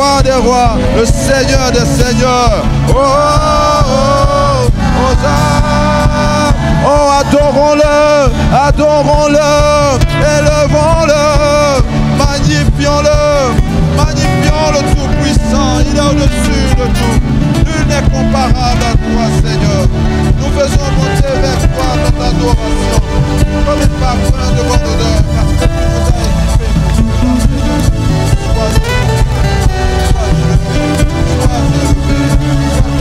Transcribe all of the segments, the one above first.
roi des rois, le Seigneur des seigneurs. Oh, oh, oh, oh, adorons-le, adorons-le, élevons-le, magnifions-le, magnifions le Tout-Puissant. Il est au-dessus de tout. Nul n'est comparable à toi, Seigneur. Nous faisons monter vers toi notre adoration, comme un parfum de bonne odeur, parce que tu nous as équipés pour cela, Seigneur. Sois élevé, sois élevé, sois glorifié, Seigneur.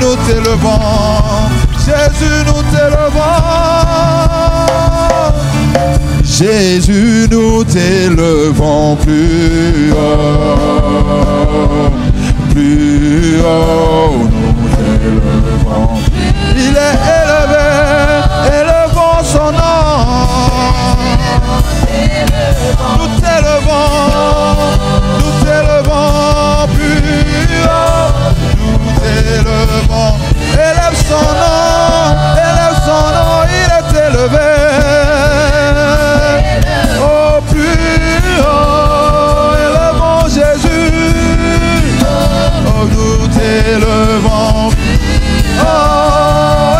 Nous t'élevons, Jésus, nous t'élevons, Jésus, nous t'élevons plus haut, nous t'élevons. Il est élevé, élevons son nom. Nous t'élevons plus haut, nous t'élevons. Élève son nom, il est élevé. Oh, plus haut, élevons Jésus. Oh, nous t'élevons. Oh,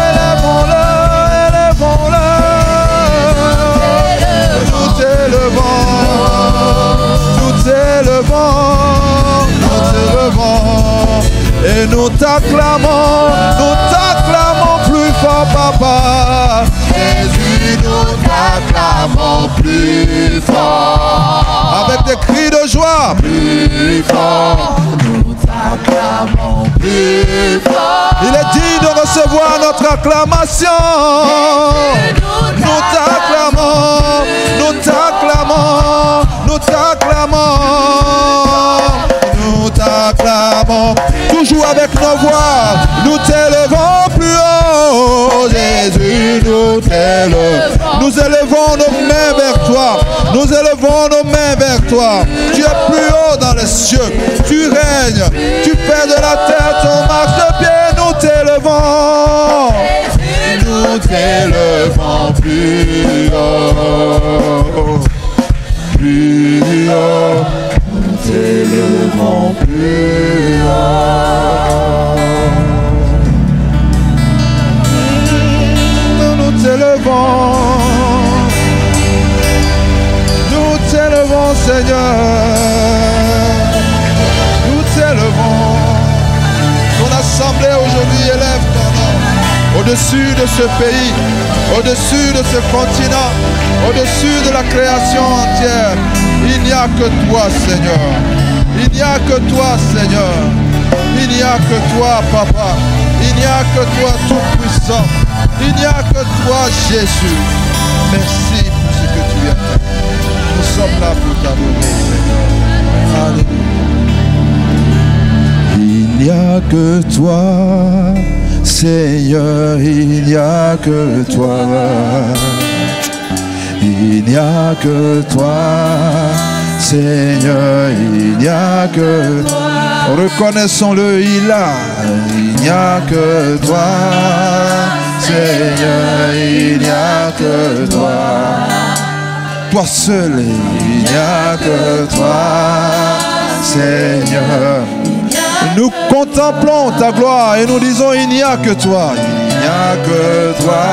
élevons-le. Nous t'élevons. Et nous t'acclamons plus fort, Papa. Jésus, nous t'acclamons plus fort. Avec des cris de joie. Plus fort. Nous t'acclamons plus fort. Il est digne de recevoir notre acclamation. Nous t'acclamons, nous t'acclamons, nous t'acclamons. Nous t'acclamons, toujours avec nos voix, nous t'élevons plus haut, Jésus, nous t'élevons. Nous élevons nos mains vers toi, nous élevons nos mains vers toi. Tu es plus haut dans les cieux, tu règnes, tu fais de la terre ton marchepied, nous t'élevons. Nous t'élevons plus haut, plus haut. Nous t'élevons plus haut. Nous t'élevons, Seigneur. Nous t'élevons. Ton assemblée aujourd'hui élève ton nom au-dessus de ce pays, au-dessus de ce continent, au-dessus de la création entière. Il n'y a que toi, Seigneur. Il n'y a que toi, Seigneur. Il n'y a que toi, Papa. Il n'y a que toi, Tout-Puissant. Il n'y a que toi, Jésus. Merci pour ce que tu as fait. Nous sommes là pour t'adorer, Seigneur. Alléluia. Il n'y a que toi, Seigneur. Il n'y a que toi. Il n'y a que toi, Seigneur, il n'y a que toi. Reconnaissons-le, il n'y a que toi, Seigneur, il n'y a que toi. Toi seul, il n'y a que toi, Seigneur. Nous contemplons ta gloire et nous disons, il n'y a que toi. n'y a que toi.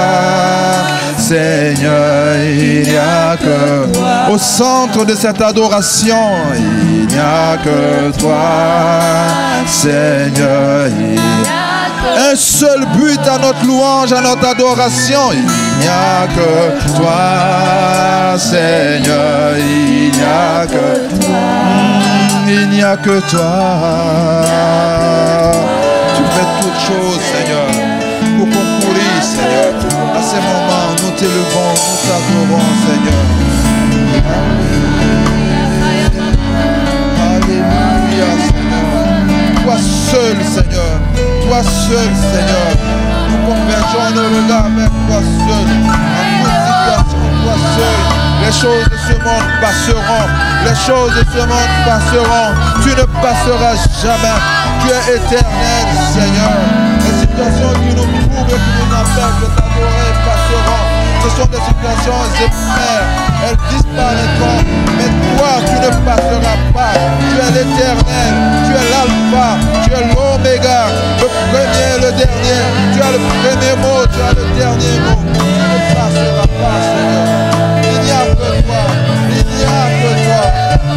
Seigneur, il n'y a que toi. Au centre de cette adoration, il n'y a que toi. Seigneur, il n'y a un seul but à notre louange, à notre adoration. Il n'y a que toi, Seigneur. Il n'y a que toi. Il n'y a que toi. Tu fais toutes choses, Seigneur, pour concourir, Seigneur. À ces moments, nous t'élevons, nous t'adorons, Seigneur. Alléluia, Seigneur. Toi seul, Seigneur. Toi seul, Seigneur. Nous convergeons nos regards vers toi seul. En toute situation, toi seul. Les choses de ce monde passeront. Les choses de ce monde passeront. Tu ne passeras jamais. Tu es éternel, Seigneur. Les situations qui nous troublent et qui nous empêchent de t'adorer passeront. Ce sont des situations éphémères. Elles disparaîtront. Mais toi, tu ne passeras pas. Tu es l'éternel. Tu es l'alpha. Tu es l'oméga. Le premier et le dernier. Tu as le premier mot. Tu as le dernier mot. Tu ne passeras pas, Seigneur. Il n'y a que toi. Il n'y a que toi.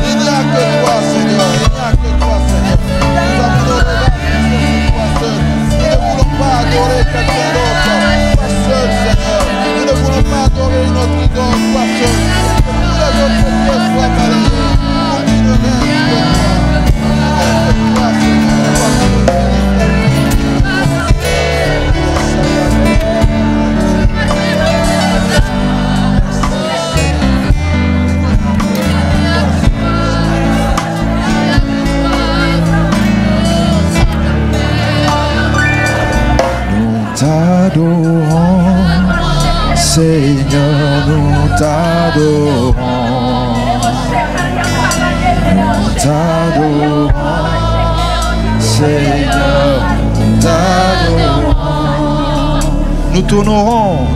Il n'y a que toi, Seigneur. Il n'y a que toi, Seigneur. Nous avons nos regards sur toi seul. Nous ne voulons pas adorer quelqu'un d'autre. Toi seul, Seigneur. Nous ne voulons pas adorer une autre idole. Toi seul. Que tous les autres dieux soient balayés. Pour qu'il ne reste que toi. Il n'y a que toi, Seigneur. Toi seul. T'adorons, Seigneur, nous t'adorons. Nous t'adorons, Seigneur, nous t'adorons. Nous t'honorons,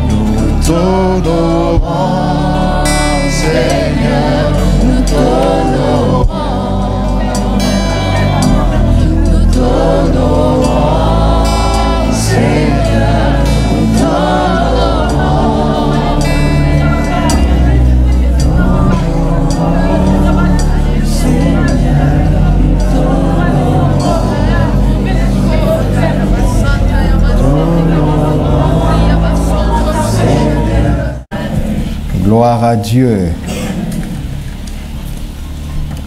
Seigneur, nous t'honorons. Nous t'honorons, Seigneur, nous t'honorons. Gloire à Dieu.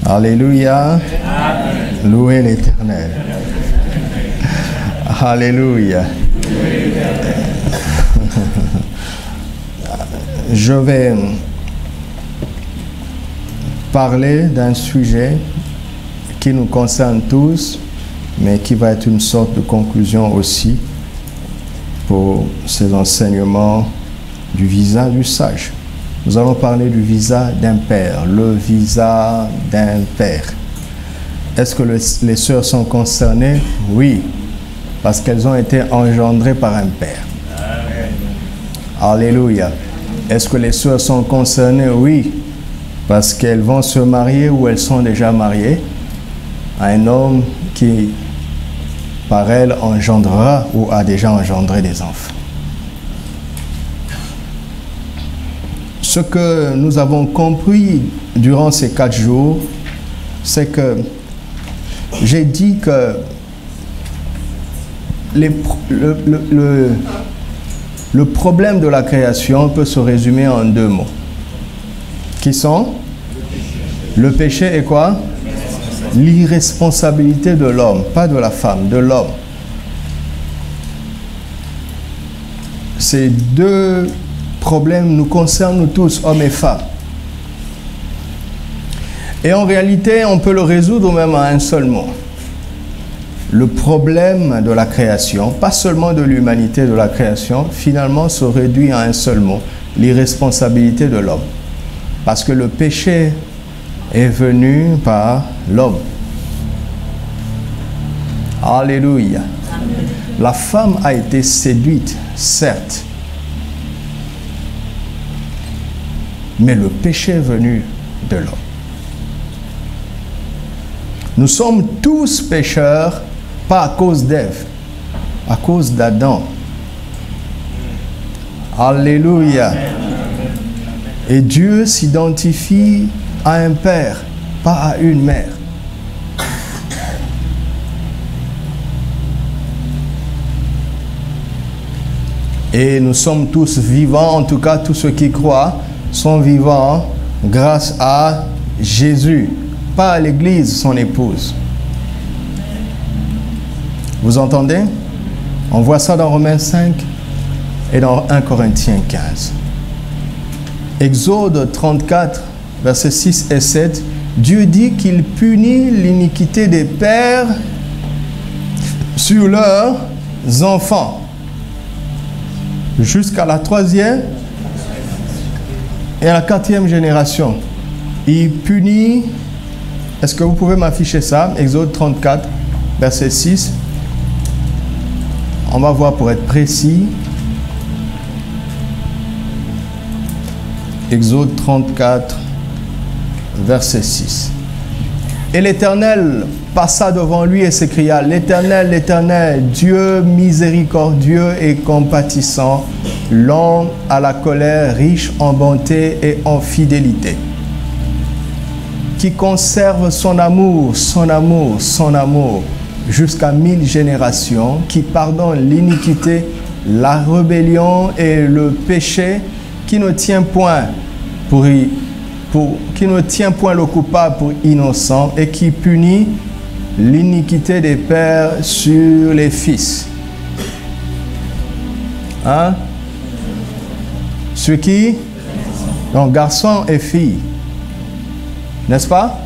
Alléluia. Louez l'Éternel. Alléluia. Je vais parler d'un sujet qui nous concerne tous, mais qui va être une sorte de conclusion aussi pour ces enseignements du visa du sage. Nous allons parler du visa d'un père, le visa d'un père. Est-ce que les sœurs sont concernées? Oui, parce qu'elles ont été engendrées par un père. Amen. Alléluia. Est-ce que les sœurs sont concernées? Oui, parce qu'elles vont se marier ou elles sont déjà mariées à un homme qui, par elles, engendrera ou a déjà engendré des enfants. Ce que nous avons compris durant ces 4 jours, c'est que j'ai dit que le problème de la création peut se résumer en 2 mots. Qui sont? Le péché et quoi? L'irresponsabilité de l'homme, pas de la femme, de l'homme. Ces 2 problèmes nous concernent nous tous, hommes et femmes. Et en réalité, on peut le résoudre même en un seul mot. Le problème de la création, pas seulement de l'humanité de la création, finalement se réduit à un seul mot, l'irresponsabilité de l'homme. Parce que le péché est venu par l'homme. Alléluia. La femme a été séduite, certes. Mais le péché est venu de l'homme. Nous sommes tous pécheurs, pas à cause d'Ève, à cause d'Adam. Alléluia. Et Dieu s'identifie à un père, pas à une mère. Et nous sommes tous vivants, en tout cas tous ceux qui croient sont vivants grâce à Jésus, pas à l'Église, son épouse. Vous entendez? On voit ça dans Romains 5 et dans 1 Corinthiens 15. Exode 34, versets 6 et 7, Dieu dit qu'il punit l'iniquité des pères sur leurs enfants, jusqu'à la 3e et à la 4e génération. Il punit, est-ce que vous pouvez m'afficher ça? Exode 34, verset 6. On va voir pour être précis. Exode 34, verset 6. Et l'Éternel passa devant lui et s'écria, l'Éternel, l'Éternel, Dieu miséricordieux et compatissant, lent à la colère, riche en bonté et en fidélité, qui conserve son amour, jusqu'à 1000 générations, qui pardonne l'iniquité, la rébellion et le péché, qui ne tient point le coupable pour innocent et qui punit l'iniquité des pères sur les fils. Hein? Sur qui? Donc garçons et filles. N'est-ce pas?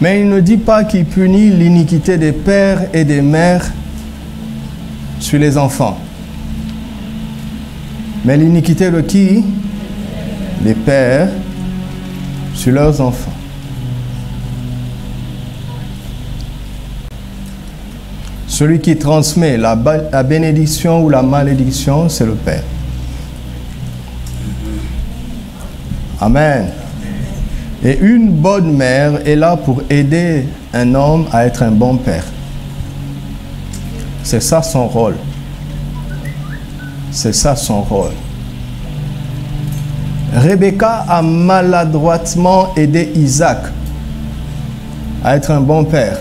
Mais il ne dit pas qu'il punit l'iniquité des pères et des mères sur les enfants. Mais l'iniquité de qui? Les pères sur leurs enfants. Celui qui transmet la bénédiction ou la malédiction, c'est le père. Amen. Et une bonne mère est là pour aider un homme à être un bon père. C'est ça son rôle. C'est ça son rôle. Rebecca a maladroitement aidé Isaac à être un bon père.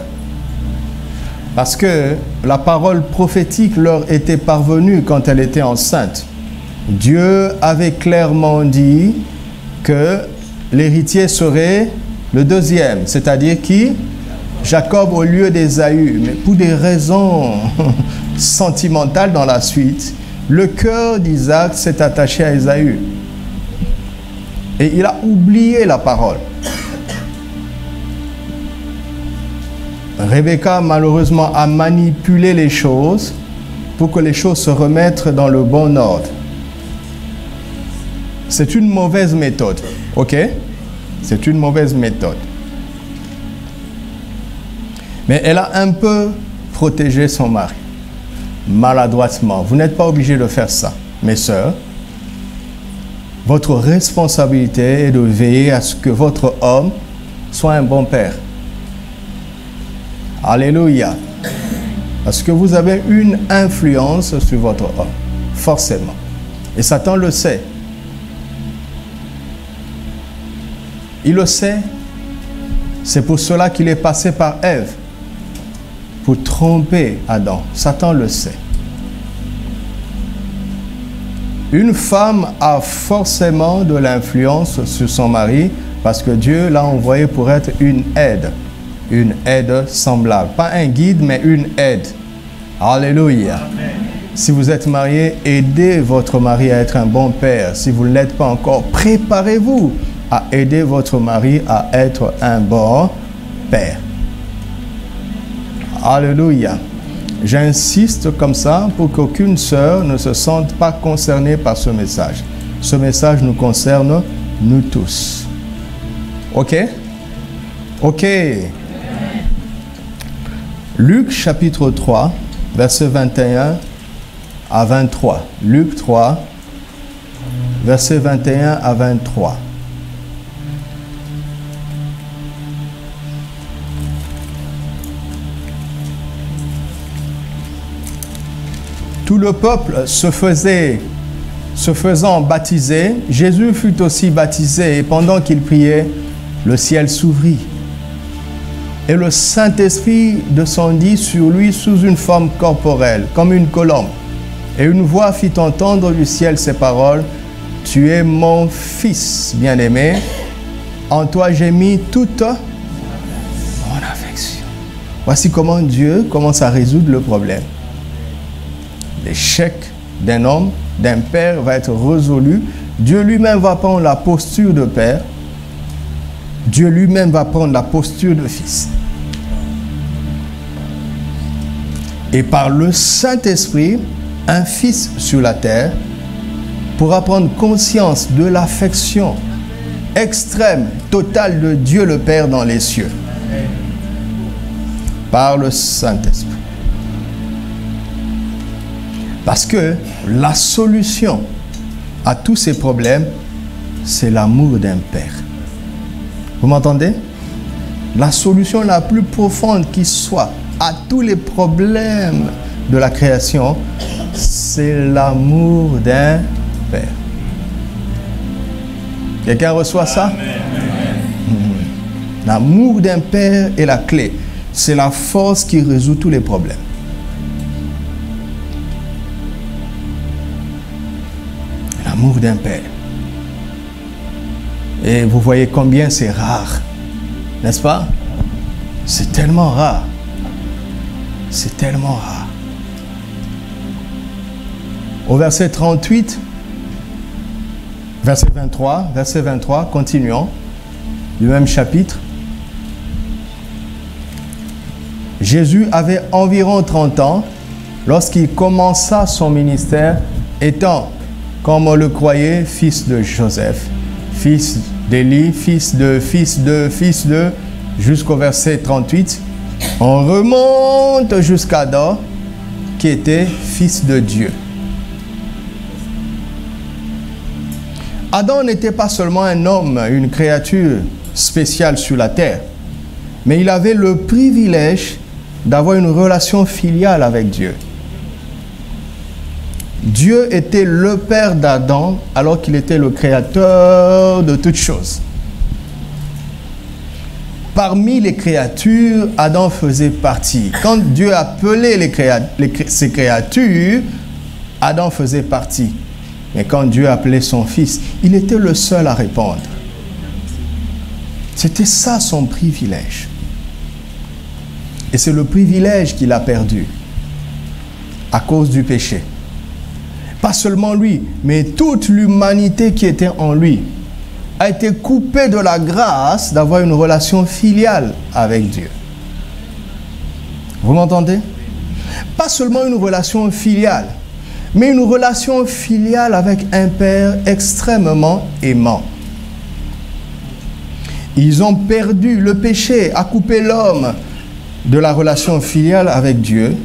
Parce que la parole prophétique leur était parvenue quand elle était enceinte. Dieu avait clairement dit que l'héritier serait le deuxième, c'est-à-dire qui? Jacob au lieu d'Ésaü. Mais pour des raisons sentimentales dans la suite, le cœur d'Isaac s'est attaché à Ésaü. Et il a oublié la parole. Rebecca, malheureusement, a manipulé les choses pour que les choses se remettent dans le bon ordre. C'est une mauvaise méthode, ok? C'est une mauvaise méthode. Mais elle a un peu protégé son mari, maladroitement. Vous n'êtes pas obligés de faire ça, mes sœurs. Votre responsabilité est de veiller à ce que votre homme soit un bon père. Alléluia. Parce que vous avez une influence sur votre homme, forcément. Et Satan le sait. Il le sait. C'est pour cela qu'il est passé par Ève, pour tromper Adam. Satan le sait. Une femme a forcément de l'influence sur son mari parce que Dieu l'a envoyé pour être une aide semblable. Pas un guide, mais une aide. Alléluia. Amen. Si vous êtes marié, aidez votre mari à être un bon père. Si vous ne l'êtes pas encore, préparez-vous à aider votre mari à être un bon père. Alléluia. J'insiste comme ça pour qu'aucune sœur ne se sente pas concernée par ce message. Ce message nous concerne, nous tous. Ok? Ok. Luc chapitre 3, versets 21 à 23. Luc 3, versets 21 à 23. Tout le peuple se faisant baptiser, Jésus fut aussi baptisé et pendant qu'il priait, le ciel s'ouvrit. Et le Saint-Esprit descendit sur lui sous une forme corporelle, comme une colombe. Et une voix fit entendre du ciel ces paroles, « Tu es mon Fils bien-aimé, en toi j'ai mis toute mon affection. » Voici comment Dieu commence à résoudre le problème. L'échec d'un homme, d'un père va être résolu. Dieu lui-même va prendre la posture de père. Dieu lui-même va prendre la posture de fils. Et par le Saint-Esprit, un fils sur la terre pourra prendre conscience de l'affection extrême, totale de Dieu le Père dans les cieux. Par le Saint-Esprit. Parce que la solution à tous ces problèmes, c'est l'amour d'un père. Vous m'entendez? La solution la plus profonde qui soit à tous les problèmes de la création, c'est l'amour d'un père. Quelqu'un reçoit ça? L'amour d'un père est la clé. C'est la force qui résout tous les problèmes. L'amour d'un père. Et vous voyez combien c'est rare, n'est-ce pas? C'est tellement rare. C'est tellement rare. Au verset 38, verset 23, continuons, du même chapitre. Jésus avait environ 30 ans lorsqu'il commença son ministère, étant, comme on le croyait, fils de Joseph, fils d'Élie, fils de, jusqu'au verset 38. On remonte jusqu'à Adam, qui était fils de Dieu. Adam n'était pas seulement un homme, une créature spéciale sur la terre, mais il avait le privilège d'avoir une relation filiale avec Dieu. Dieu était le père d'Adam alors qu'il était le créateur de toutes choses. Parmi les créatures, Adam faisait partie. Quand Dieu appelait ses créatures, Adam faisait partie. Mais quand Dieu appelait son fils, il était le seul à répondre. C'était ça son privilège. Et c'est le privilège qu'il a perdu à cause du péché. Pas seulement lui, mais toute l'humanité qui était en lui a été coupée de la grâce d'avoir une relation filiale avec Dieu. Vous m'entendez? Pas seulement une relation filiale, mais une relation filiale avec un Père extrêmement aimant. Ils ont perdu, le péché a coupé l'homme de la relation filiale avec Dieu,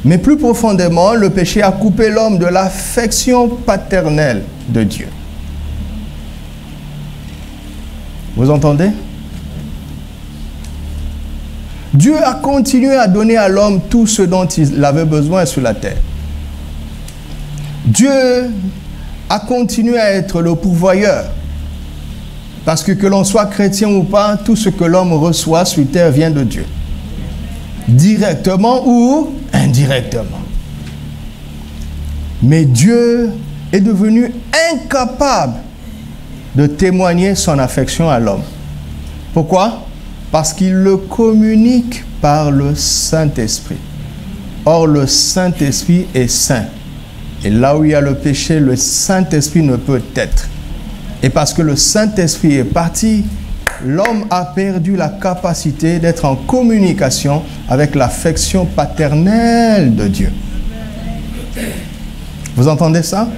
mais plus profondément, le péché a coupé l'homme de l'affection paternelle de Dieu. Vous entendez? Dieu a continué à donner à l'homme tout ce dont il avait besoin sur la terre. Dieu a continué à être le pourvoyeur. Parce que l'on soit chrétien ou pas, tout ce que l'homme reçoit sur terre vient de Dieu. Directement ou indirectement. Mais Dieu est devenu incapable de témoigner son affection à l'homme. Pourquoi? Parce qu'il le communique par le Saint-Esprit. Or, le Saint-Esprit est saint. Et là où il y a le péché, le Saint-Esprit ne peut être. Et parce que le Saint-Esprit est parti, l'homme a perdu la capacité d'être en communication avec l'affection paternelle de Dieu. Vous entendez ça?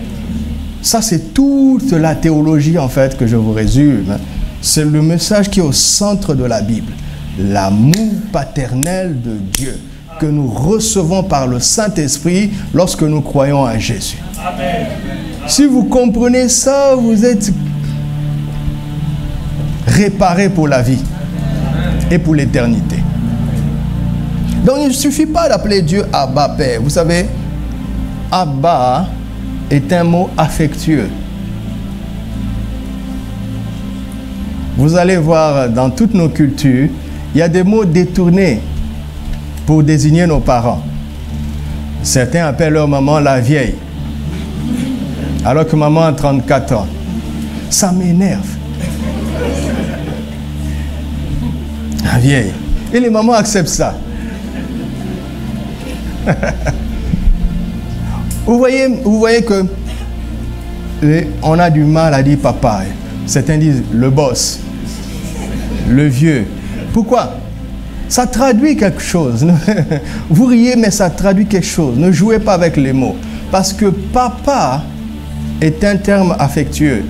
Ça, c'est toute la théologie, en fait, que je vous résume. C'est le message qui est au centre de la Bible. L'amour paternel de Dieu que nous recevons par le Saint-Esprit lorsque nous croyons à Jésus. Amen. Si vous comprenez ça, vous êtes réparé pour la vie et pour l'éternité. Donc, il ne suffit pas d'appeler Dieu Abba Père. Vous savez, Abba est un mot affectueux. Vous allez voir dans toutes nos cultures, il y a des mots détournés pour désigner nos parents. Certains appellent leur maman la vieille, alors que maman a 34 ans. Ça m'énerve. La vieille. Et les mamans acceptent ça. Vous voyez que on a du mal à dire papa. Certains disent le boss, le vieux. Pourquoi? Ça traduit quelque chose. Vous riez, mais ça traduit quelque chose. Ne jouez pas avec les mots. Parce que papa est un terme affectueux.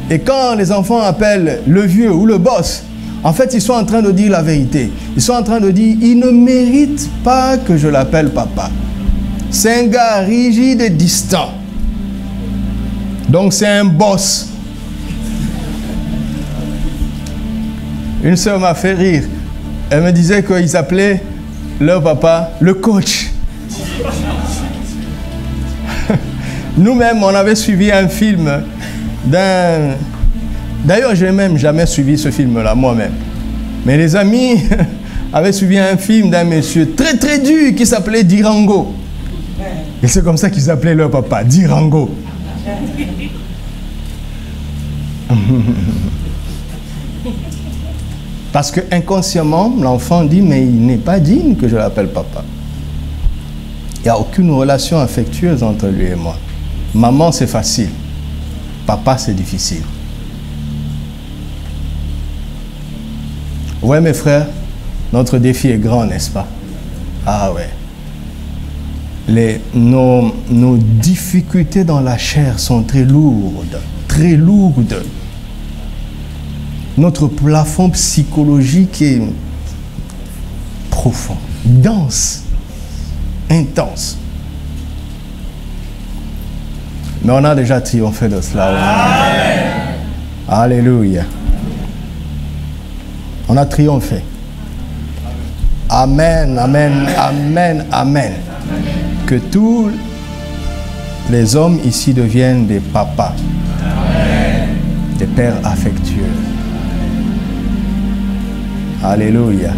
Et quand les enfants appellent le vieux ou le boss, en fait, ils sont en train de dire la vérité. Ils sont en train de dire, il ne mérite pas que je l'appelle papa. C'est un gars rigide et distant. Donc c'est un boss. Une sœur m'a fait rire. Elle me disait qu'ils appelaient leur papa le coach. Nous-mêmes, on avait suivi un film d'un... D'ailleurs, je n'ai même jamais suivi ce film-là, moi-même. Mais les amis avaient suivi un film d'un monsieur très très dur qui s'appelait Dirango. Et c'est comme ça qu'ils appelaient leur papa, Dirango. Parce que inconsciemment, l'enfant dit, mais il n'est pas digne que je l'appelle papa. Il n'y a aucune relation affectueuse entre lui et moi. Maman, c'est facile. Papa, c'est difficile. Ouais, mes frères, notre défi est grand, n'est-ce pas? Ah ouais. Nos difficultés dans la chair sont très lourdes, très lourdes. Notre plafond psychologique est profond, dense, intense. Mais on a déjà triomphé de cela. Amen. Alléluia. On a triomphé. Amen, amen, amen, amen. Que tous les hommes ici deviennent des papas, amen. Des pères affectueux. Alléluia.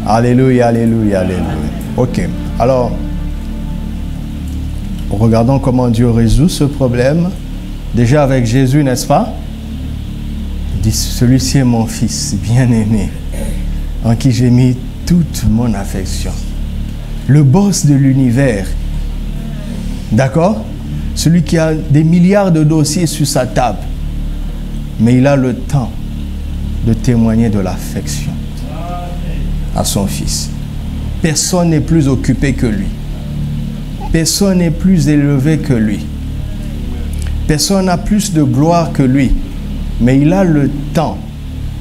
Alléluia, alléluia, alléluia. Ok, alors, regardons comment Dieu résout ce problème. Déjà avec Jésus, n'est-ce pas? Il dit, celui-ci est mon fils bien-aimé, en qui j'ai mis toute mon affection. Le boss de l'univers. D'accord? Celui qui a des milliards de dossiers sur sa table. Mais il a le temps de témoigner de l'affection à son fils. Personne n'est plus occupé que lui. Personne n'est plus élevé que lui. Personne n'a plus de gloire que lui. Mais il a le temps.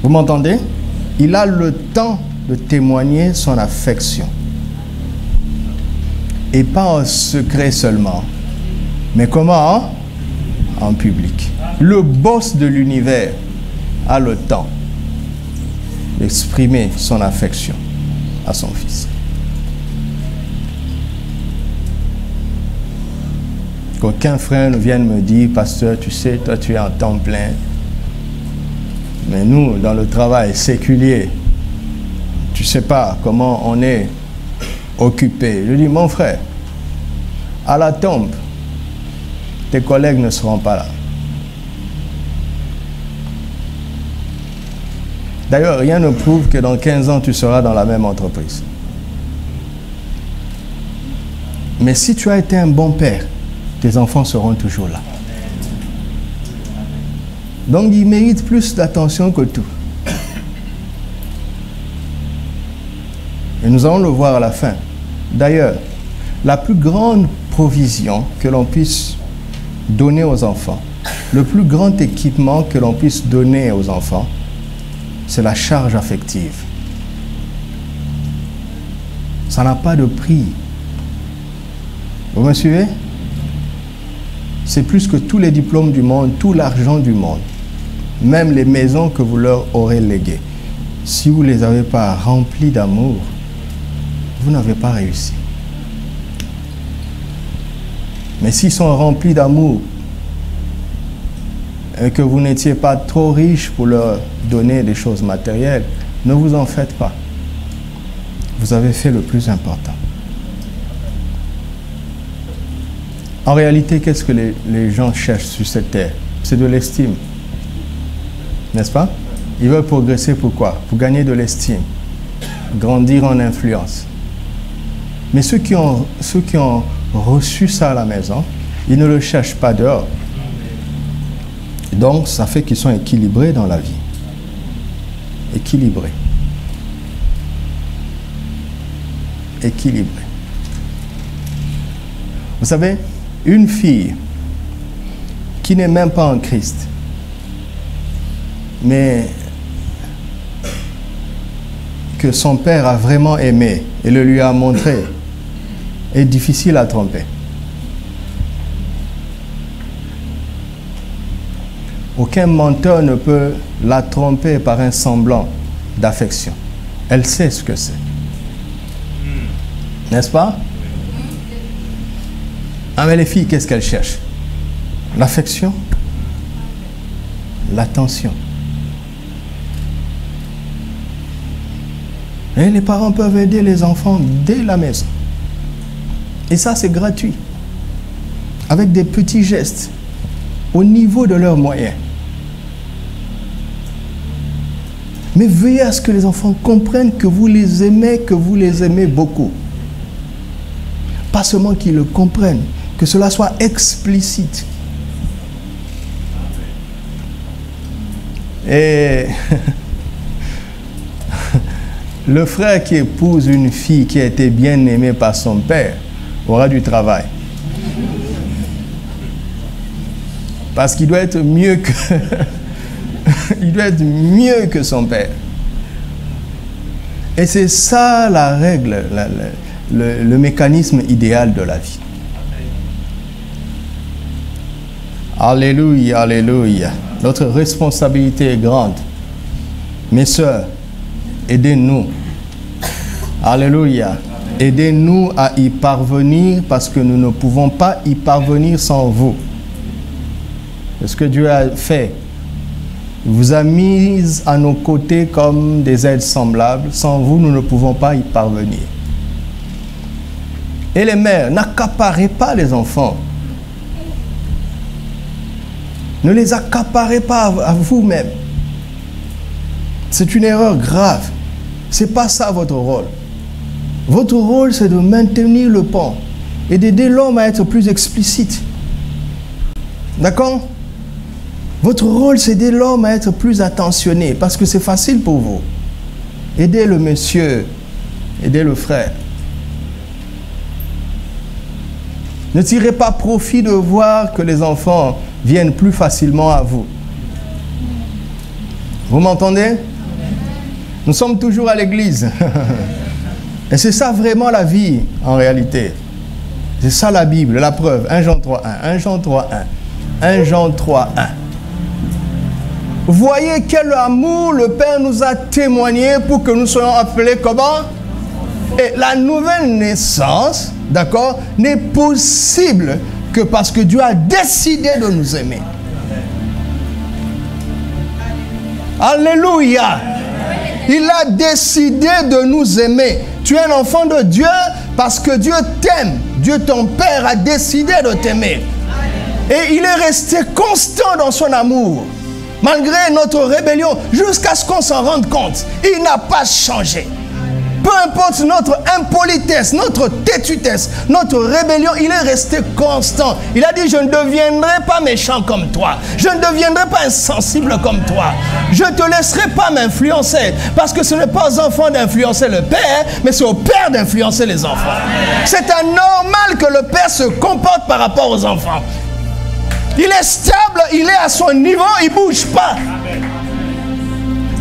Vous m'entendez? Il a le temps de témoigner son affection. Et pas en secret seulement. Mais comment? En public. Le boss de l'univers a le temps d'exprimer son affection à son fils. Qu'aucun frère ne vienne me dire, pasteur, tu sais, toi tu es en temps plein. Mais nous, dans le travail séculier, tu ne sais pas comment on est occupé. Je dis, mon frère, à la tombe, tes collègues ne seront pas là. D'ailleurs, rien ne prouve que dans 15 ans, tu seras dans la même entreprise. Mais si tu as été un bon père, tes enfants seront toujours là. Donc, ils méritent plus d'attention que tout. Et nous allons le voir à la fin. D'ailleurs, la plus grande provision que l'on puisse donner aux enfants, le plus grand équipement que l'on puisse donner aux enfants, c'est la charge affective. Ça n'a pas de prix. Vous me suivez? C'est plus que tous les diplômes du monde, tout l'argent du monde, même les maisons que vous leur aurez léguées. Si vous ne les avez pas remplies d'amour, vous n'avez pas réussi. Mais s'ils sont remplis d'amour et que vous n'étiez pas trop riche pour leur donner des choses matérielles, ne vous en faites pas. Vous avez fait le plus important. En réalité, qu'est-ce que les gens cherchent sur cette terre? C'est de l'estime. N'est-ce pas? Ils veulent progresser pourquoi? Pour gagner de l'estime, grandir en influence. Mais ceux qui ont reçu ça à la maison, ils ne le cherchent pas dehors. Donc, ça fait qu'ils sont équilibrés dans la vie. Équilibrés. Équilibrés. Vous savez, une fille qui n'est même pas en Christ, mais que son père a vraiment aimé et le lui a montré, est difficile à tromper. Aucun menteur ne peut la tromper par un semblant d'affection. Elle sait ce que c'est. N'est-ce pas? Ah, mais les filles, qu'est-ce qu'elles cherchent? L'affection, l'attention. Et les parents peuvent aider les enfants dès la maison. Et ça, c'est gratuit. Avec des petits gestes, au niveau de leurs moyens. Mais veillez à ce que les enfants comprennent que vous les aimez beaucoup. Pas seulement qu'ils le comprennent, que cela soit explicite. Et le frère qui épouse une fille qui a été bien aimée par son père aura du travail. Parce qu'il doit être mieux que il doit être mieux que son père. Et c'est ça la règle, le mécanisme idéal de la vie. Alléluia, alléluia. Notre responsabilité est grande. Mes sœurs, aidez-nous. Alléluia. Aidez-nous à y parvenir parce que nous ne pouvons pas y parvenir sans vous. C'est ce que Dieu a fait. Il vous a mis à nos côtés comme des aides semblables. Sans vous, nous ne pouvons pas y parvenir. Et les mères, n'accaparez pas les enfants. Ne les accaparez pas à vous-même. C'est une erreur grave. Ce n'est pas ça votre rôle. Votre rôle, c'est de maintenir le pont et d'aider l'homme à être plus explicite. D'accord? Votre rôle, c'est d'aider l'homme à être plus attentionné parce que c'est facile pour vous. Aidez le monsieur, aidez le frère. Ne tirez pas profit de voir que les enfants viennent plus facilement à vous. Vous m'entendez? Nous sommes toujours à l'église. Et c'est ça vraiment la vie, en réalité. C'est ça la Bible, la preuve. 1 Jean 3.1. 1 Jean 3.1. 1 Jean 3.1. Voyez quel amour le Père nous a témoigné pour que nous soyons appelés comment? Et la nouvelle naissance, d'accord, n'est possible que parce que Dieu a décidé de nous aimer. Alléluia. Il a décidé de nous aimer. Tu es un enfant de Dieu parce que Dieu t'aime. Dieu, ton Père, a décidé de t'aimer. Et il est resté constant dans son amour. Malgré notre rébellion, jusqu'à ce qu'on s'en rende compte. Il n'a pas changé. Peu importe notre impolitesse, notre têtutesse, notre rébellion, il est resté constant. Il a dit, je ne deviendrai pas méchant comme toi. Je ne deviendrai pas insensible comme toi. Je ne te laisserai pas m'influencer. Parce que ce n'est pas aux enfants d'influencer le Père, mais c'est au Père d'influencer les enfants. C'est anormal que le Père se comporte par rapport aux enfants. Il est stable, il est à son niveau, il ne bouge pas.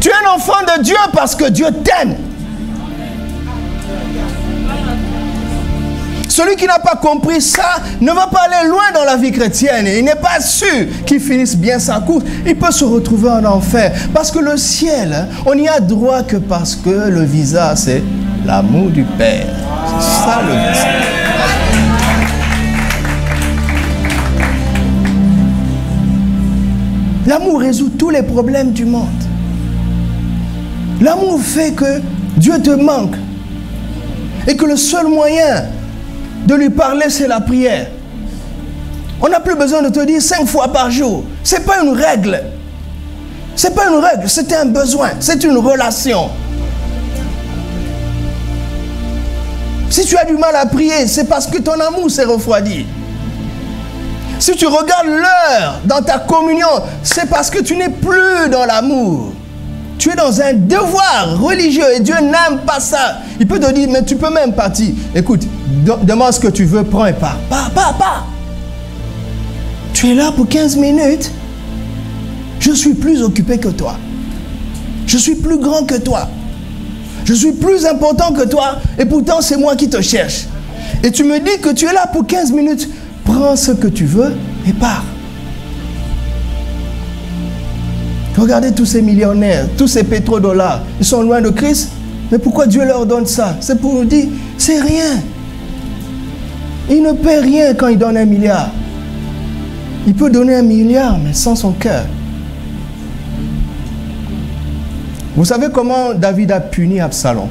Tu es un enfant de Dieu parce que Dieu t'aime. Celui qui n'a pas compris ça ne va pas aller loin dans la vie chrétienne. Il n'est pas sûr qu'il finisse bien sa course. Il peut se retrouver en enfer. Parce que le ciel, on n'y a droit que parce que le visa, c'est l'amour du Père. C'est ça le verset. L'amour résout tous les problèmes du monde. L'amour fait que Dieu te manque et que le seul moyen de lui parler, c'est la prière. On n'a plus besoin de te dire 5 fois par jour. Ce n'est pas une règle. Ce n'est pas une règle, c'est un besoin, c'est une relation. Si tu as du mal à prier, c'est parce que ton amour s'est refroidi. Si tu regardes l'heure dans ta communion, c'est parce que tu n'es plus dans l'amour. Tu es dans un devoir religieux et Dieu n'aime pas ça. Il peut te dire, mais tu peux même partir. Écoute, demande ce que tu veux, prends et pars. Pars. Tu es là pour 15 minutes. Je suis plus occupé que toi. Je suis plus grand que toi. Je suis plus important que toi. Et pourtant, c'est moi qui te cherche. Et tu me dis que tu es là pour 15 minutes. Prends ce que tu veux et pars. Regardez tous ces millionnaires, tous ces pétrodollars. Ils sont loin de Christ. Mais pourquoi Dieu leur donne ça? C'est pour nous dire, c'est rien. Il ne paie rien quand il donne 1 milliard. Il peut donner 1 milliard, mais sans son cœur. Vous savez comment David a puni Absalom?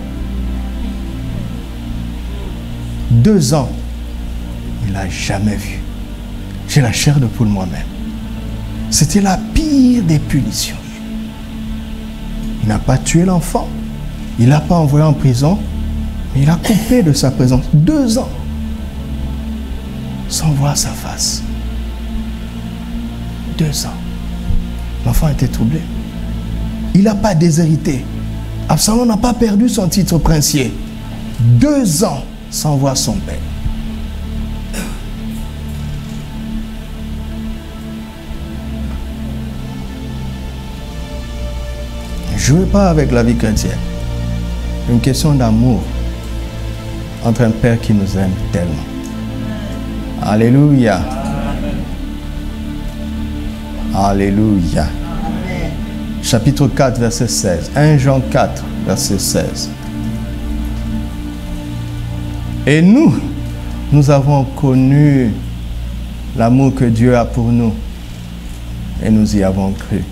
2 ans. Il n'a jamais vu. J'ai la chair de poule moi-même. C'était la pire des punitions. Il n'a pas tué l'enfant. Il ne l'a pas envoyé en prison. Mais il a coupé de sa présence. 2 ans. Sans voir sa face. 2 ans. L'enfant était troublé. Il n'a pas déshérité. Absalom n'a pas perdu son titre princier. 2 ans sans voir son père. Ne jouez pas avec la vie chrétienne. Une question d'amour entre un père qui nous aime tellement. Alléluia. Alléluia. Chapitre 4, verset 16. 1 Jean 4, verset 16. Et nous avons connu l'amour que Dieu a pour nous. Et nous y avons cru.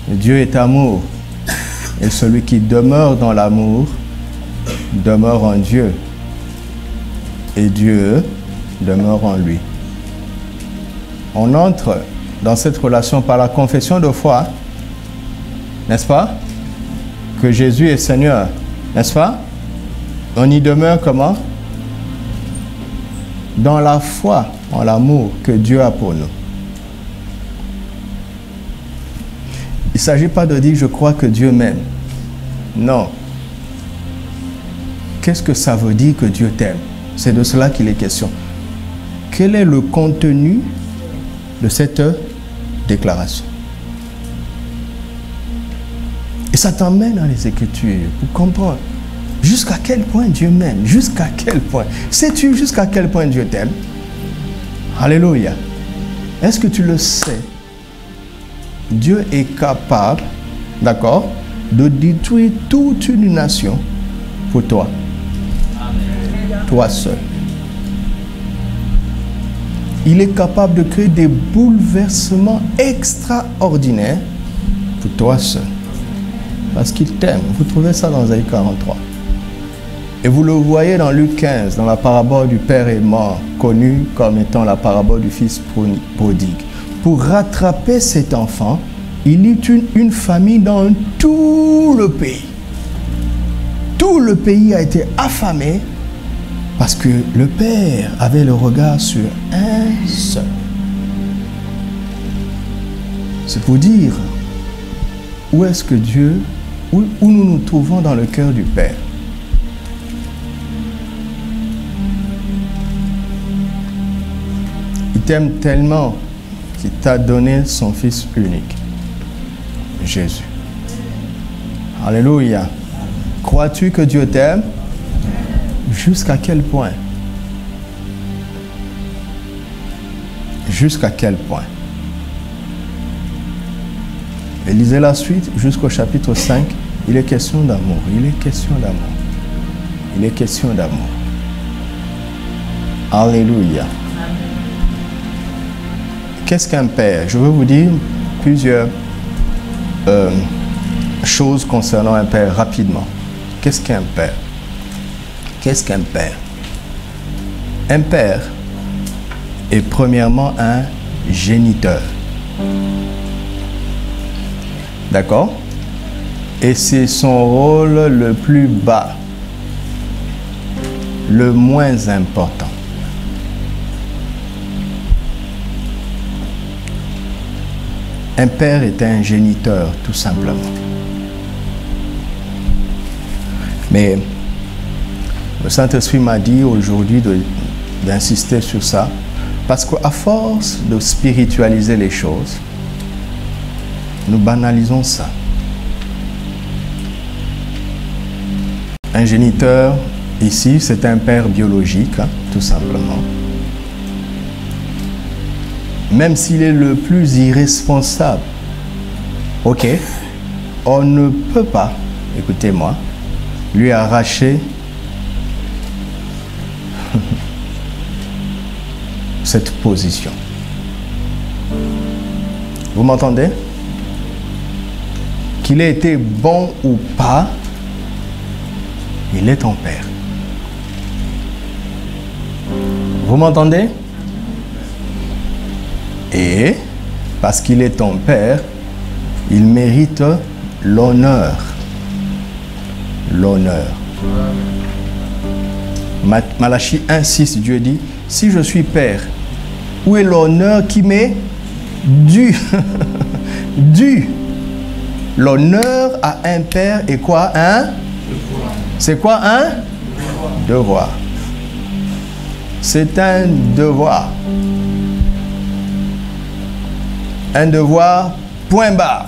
Dieu est amour. Et celui qui demeure dans l'amour demeure en Dieu. Et Dieu demeure en lui. On entre dans cette relation par la confession de foi, n'est-ce pas? Que Jésus est Seigneur, n'est-ce pas? On y demeure comment? Dans la foi, en l'amour que Dieu a pour nous. Il ne s'agit pas de dire je crois que Dieu m'aime. Non. Qu'est-ce que ça veut dire que Dieu t'aime? C'est de cela qu'il est question. Quel est le contenu de cette déclaration? Et ça t'emmène dans les Écritures pour comprendre jusqu'à quel point Dieu m'aime. Jusqu'à quel point. Sais-tu jusqu'à quel point Dieu t'aime? Alléluia. Est-ce que tu le sais? Dieu est capable, d'accord, de détruire toute une nation pour toi. Amen. Toi seul. Il est capable de créer des bouleversements extraordinaires pour toi seul. Parce qu'il t'aime. Vous trouvez ça dans Isaïe 43. Et vous le voyez dans Luc 15, dans la parabole du Père aimant, connue comme étant la parabole du Fils prodigue. Pour rattraper cet enfant, il y eut une famille dans tout le pays. Tout le pays a été affamé parce que le Père avait le regard sur un seul. C'est pour dire où est-ce que Dieu, où nous nous trouvons dans le cœur du Père. Il t'aime tellement qu'il t'a donné son Fils unique, Jésus. Alléluia. Crois-tu que Dieu t'aime? Jusqu'à quel point? Jusqu'à quel point? Et lisez la suite jusqu'au chapitre 5 Il est question d'amour. Il est question d'amour. Il est question d'amour. Alléluia. Qu'est-ce qu'un père? Je veux vous dire plusieurs choses concernant un père rapidement. Qu'est-ce qu'un père? Qu'est-ce qu'un père? Un père est premièrement un géniteur. D'accord? Et c'est son rôle le plus bas, le moins important. Un père est un géniteur, tout simplement. Mais le Saint-Esprit m'a dit aujourd'hui d'insister sur ça, parce qu'à force de spiritualiser les choses, nous banalisons ça. Un géniteur, ici, c'est un père biologique, hein, tout simplement. Même s'il est le plus irresponsable, ok, on ne peut pas, écoutez-moi, lui arracher cette position. Vous m'entendez? Qu'il ait été bon ou pas, il est ton père. Vous m'entendez? Et parce qu'il est ton père, il mérite l'honneur. L'honneur. Malachie 1,6, Dieu dit, si je suis père, où est l'honneur qui m'est dû? Dû. L'honneur à un père est quoi? Un? C'est quoi un? Devoir. C'est un devoir. Un devoir, point barre.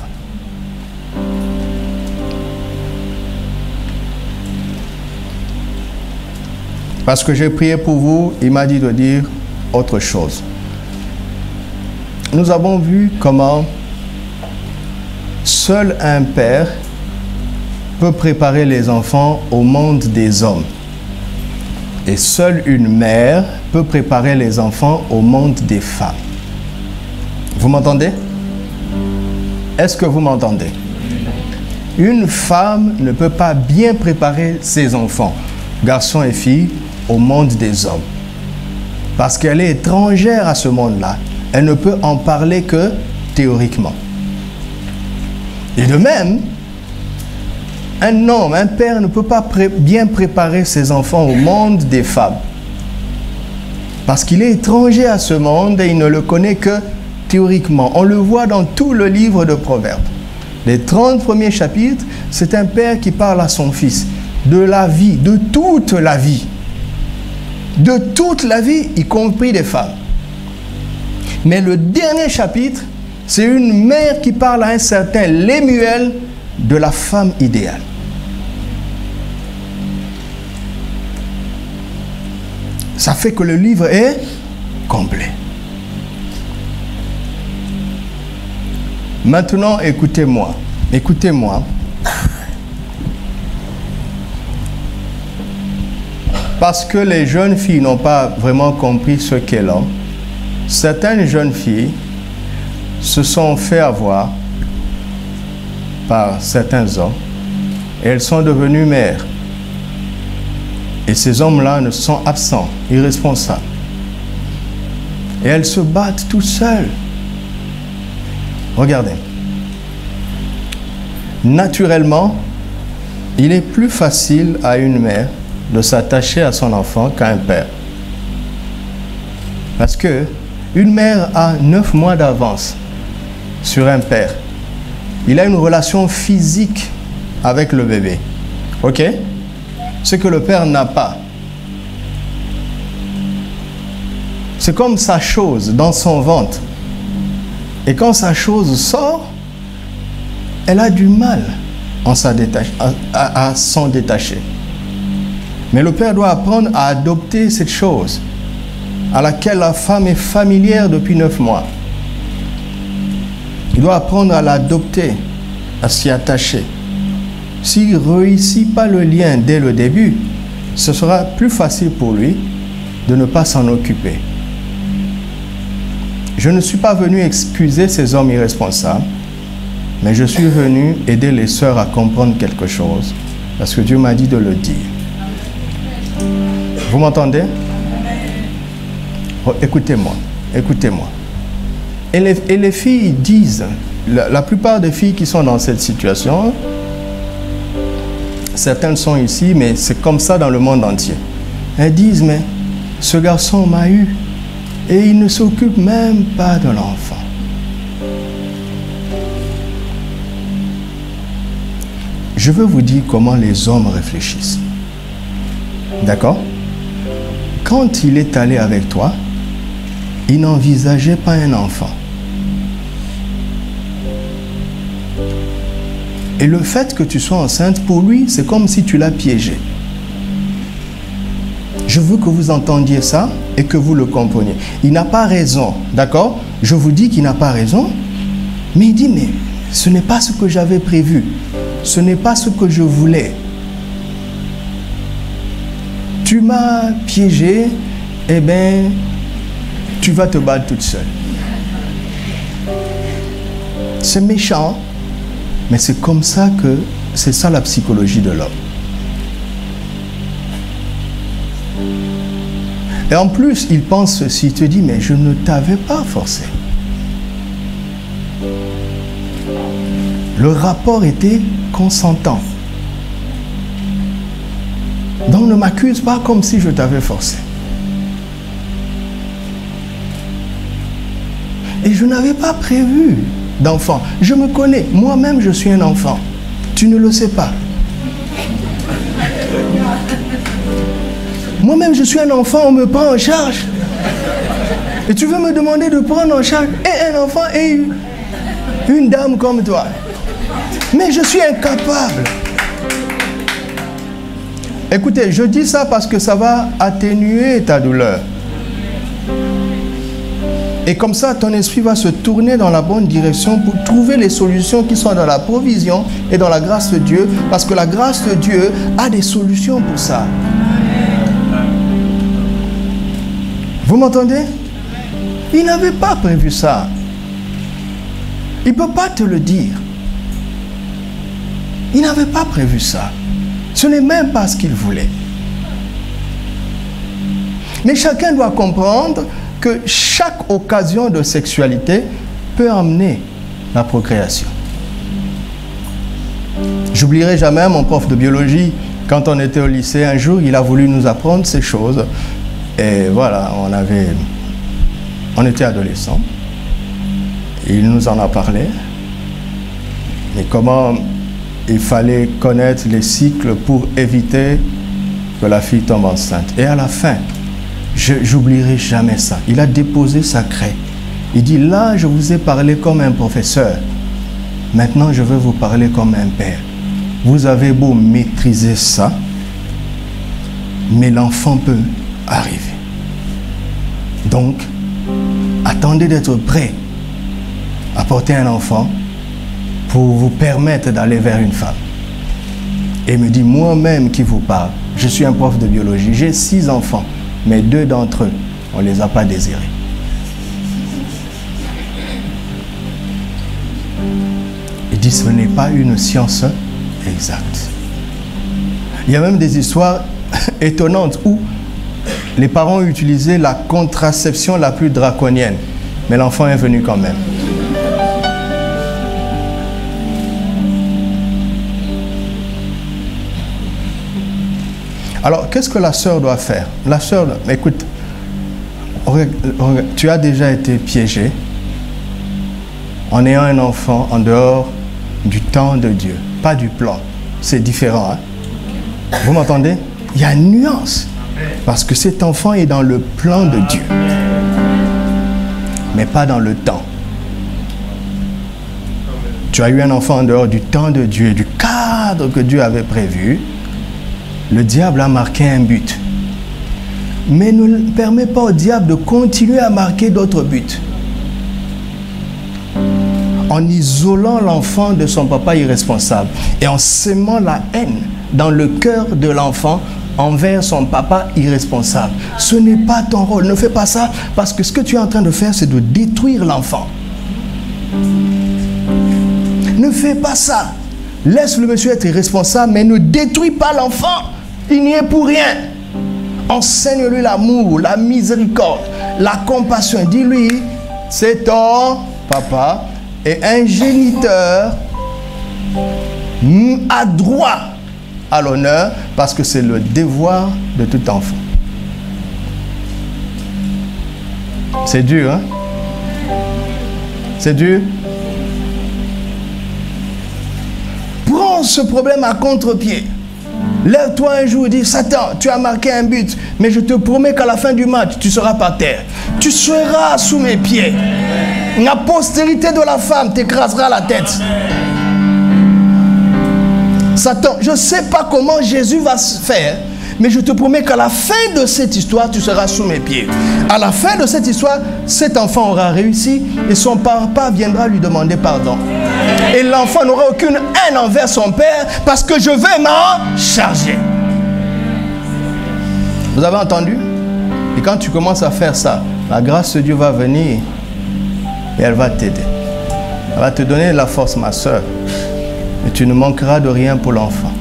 Parce que j'ai prié pour vous, il m'a dit de dire autre chose. Nous avons vu comment seul un père peut préparer les enfants au monde des hommes. Et seule une mère peut préparer les enfants au monde des femmes. Vous m'entendez? Est-ce que vous m'entendez? Une femme ne peut pas bien préparer ses enfants, garçons et filles, au monde des hommes. Parce qu'elle est étrangère à ce monde-là. Elle ne peut en parler que théoriquement. Et de même, un homme, un père ne peut pas bien préparer ses enfants au monde des femmes. Parce qu'il est étranger à ce monde et il ne le connaît que théoriquement. On le voit dans tout le livre de Proverbes. Les 30 premiers chapitres, c'est un père qui parle à son fils de la vie, de toute la vie. De toute la vie, y compris des femmes. Mais le dernier chapitre, c'est une mère qui parle à un certain Lémuel de la femme idéale. Ça fait que le livre est complet. Maintenant, écoutez-moi. Écoutez-moi. Parce que les jeunes filles n'ont pas vraiment compris ce qu'est l'homme, certaines jeunes filles se sont fait avoir par certains hommes et elles sont devenues mères. Et ces hommes-là ne sont absents, irresponsables. Et elles se battent toutes seules. Regardez. Naturellement, il est plus facile à une mère de s'attacher à son enfant qu'à un père. Parce que une mère a 9 mois d'avance sur un père. Il a une relation physique avec le bébé. Ok? Ce que le père n'a pas. C'est comme sa chose dans son ventre. Et quand sa chose sort, elle a du mal à s'en détacher. Mais le père doit apprendre à adopter cette chose à laquelle la femme est familière depuis 9 mois. Il doit apprendre à l'adopter, à s'y attacher. s'il ne réussit pas le lien dès le début, ce sera plus facile pour lui de ne pas s'en occuper. Je ne suis pas venu excuser ces hommes irresponsables, mais je suis venu aider les sœurs à comprendre quelque chose, parce que Dieu m'a dit de le dire. Vous m'entendez? Oh, écoutez-moi, écoutez-moi. Et les filles disent, la plupart des filles qui sont dans cette situation, certaines sont ici, mais c'est comme ça dans le monde entier. Elles disent, mais ce garçon m'a eu et il ne s'occupe même pas de l'enfant. Je veux vous dire comment les hommes réfléchissent. D'accord? Quand il est allé avec toi, il n'envisageait pas un enfant. Et le fait que tu sois enceinte, pour lui, c'est comme si tu l'as piégé. Je veux que vous entendiez ça et que vous le compreniez. Il n'a pas raison, d'accord? Je vous dis qu'il n'a pas raison, mais il dit, mais ce n'est pas ce que j'avais prévu. Ce n'est pas ce que je voulais. Tu m'as piégé, eh bien, tu vas te battre toute seule. C'est méchant, mais c'est comme ça que, c'est ça la psychologie de l'homme. Et en plus, il pense ceci, il te dit, mais je ne t'avais pas forcé. Le rapport était consentant. Donc ne m'accuse pas comme si je t'avais forcé. Et je n'avais pas prévu d'enfant. Je me connais, moi-même je suis un enfant. Tu ne le sais pas. Moi-même je suis un enfant, on me prend en charge. Et tu veux me demander de prendre en charge et un enfant et une dame comme toi. Mais je suis incapable. Écoutez, je dis ça parce que ça va atténuer ta douleur. Et comme ça, ton esprit va se tourner dans la bonne direction pour trouver les solutions qui sont dans la provision et dans la grâce de Dieu. Parce que la grâce de Dieu a des solutions pour ça. Vous m'entendez? Il n'avait pas prévu ça. Il ne peut pas te le dire. Il n'avait pas prévu ça. Ce n'est même pas ce qu'il voulait. Mais chacun doit comprendre que chaque occasion de sexualité peut amener la procréation. J'oublierai jamais mon prof de biologie, quand on était au lycée, un jour, il a voulu nous apprendre ces choses. Et voilà, on était adolescents. Il nous en a parlé. Et comment il fallait connaître les cycles pour éviter que la fille tombe enceinte. Et à la fin, j'oublierai jamais ça. Il a déposé sa craie. Il dit, là, je vous ai parlé comme un professeur. Maintenant, je veux vous parler comme un père. Vous avez beau maîtriser ça, mais l'enfant peut arriver. Donc, attendez d'être prêt à porter un enfant pour vous permettre d'aller vers une femme. Et il me dit, moi-même qui vous parle, je suis un prof de biologie, j'ai 6 enfants, mais 2 d'entre eux, on ne les a pas désirés. Il dit, ce n'est pas une science exacte. Il y a même des histoires étonnantes où les parents ont utilisé la contraception la plus draconienne, mais l'enfant est venu quand même. Alors, qu'est-ce que la sœur doit faire? La sœur, écoute, tu as déjà été piégé en ayant un enfant en dehors du temps de Dieu, pas du plan. C'est différent. Hein? Vous m'entendez? Il y a une nuance. Parce que cet enfant est dans le plan de Dieu, mais pas dans le temps. Tu as eu un enfant en dehors du temps de Dieu, du cadre que Dieu avait prévu. Le diable a marqué un but. Mais ne permet pas au diable de continuer à marquer d'autres buts. en isolant l'enfant de son papa irresponsable et en sémant la haine dans le cœur de l'enfant envers son papa irresponsable. Ce n'est pas ton rôle. Ne fais pas ça parce que ce que tu es en train de faire, c'est de détruire l'enfant. Ne fais pas ça. Laisse le monsieur être irresponsable, mais ne détruis pas l'enfant. Il n'y est pour rien. Enseigne-lui l'amour, la miséricorde, la compassion. Dis-lui, c'est ton papa et un géniteur a droit à l'honneur parce que c'est le devoir de tout enfant. C'est dur, hein? C'est dur. Prends ce problème à contre-pied. Lève-toi un jour et dis, Satan, tu as marqué un but, mais je te promets qu'à la fin du match, tu seras par terre. Tu seras sous mes pieds. La postérité de la femme t'écrasera la tête. Satan, je ne sais pas comment Jésus va se faire, mais je te promets qu'à la fin de cette histoire, tu seras sous mes pieds. À la fin de cette histoire, cet enfant aura réussi et son papa viendra lui demander pardon. Et l'enfant n'aura aucune haine envers son père parce que je vais m'en charger. Vous avez entendu? Et quand tu commences à faire ça, la grâce de Dieu va venir et elle va t'aider. Elle va te donner la force, ma soeur. Et tu ne manqueras de rien pour l'enfant.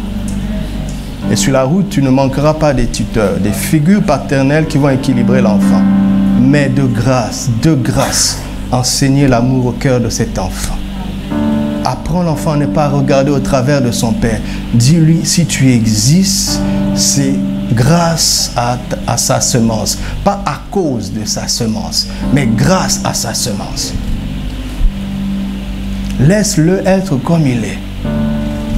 Et sur la route, tu ne manqueras pas des tuteurs, des figures paternelles qui vont équilibrer l'enfant. Mais de grâce, enseignez l'amour au cœur de cet enfant. Apprends l'enfant à ne pas regarder au travers de son père. Dis-lui, si tu existes, c'est grâce à sa semence. Pas à cause de sa semence, mais grâce à sa semence. Laisse-le être comme il est.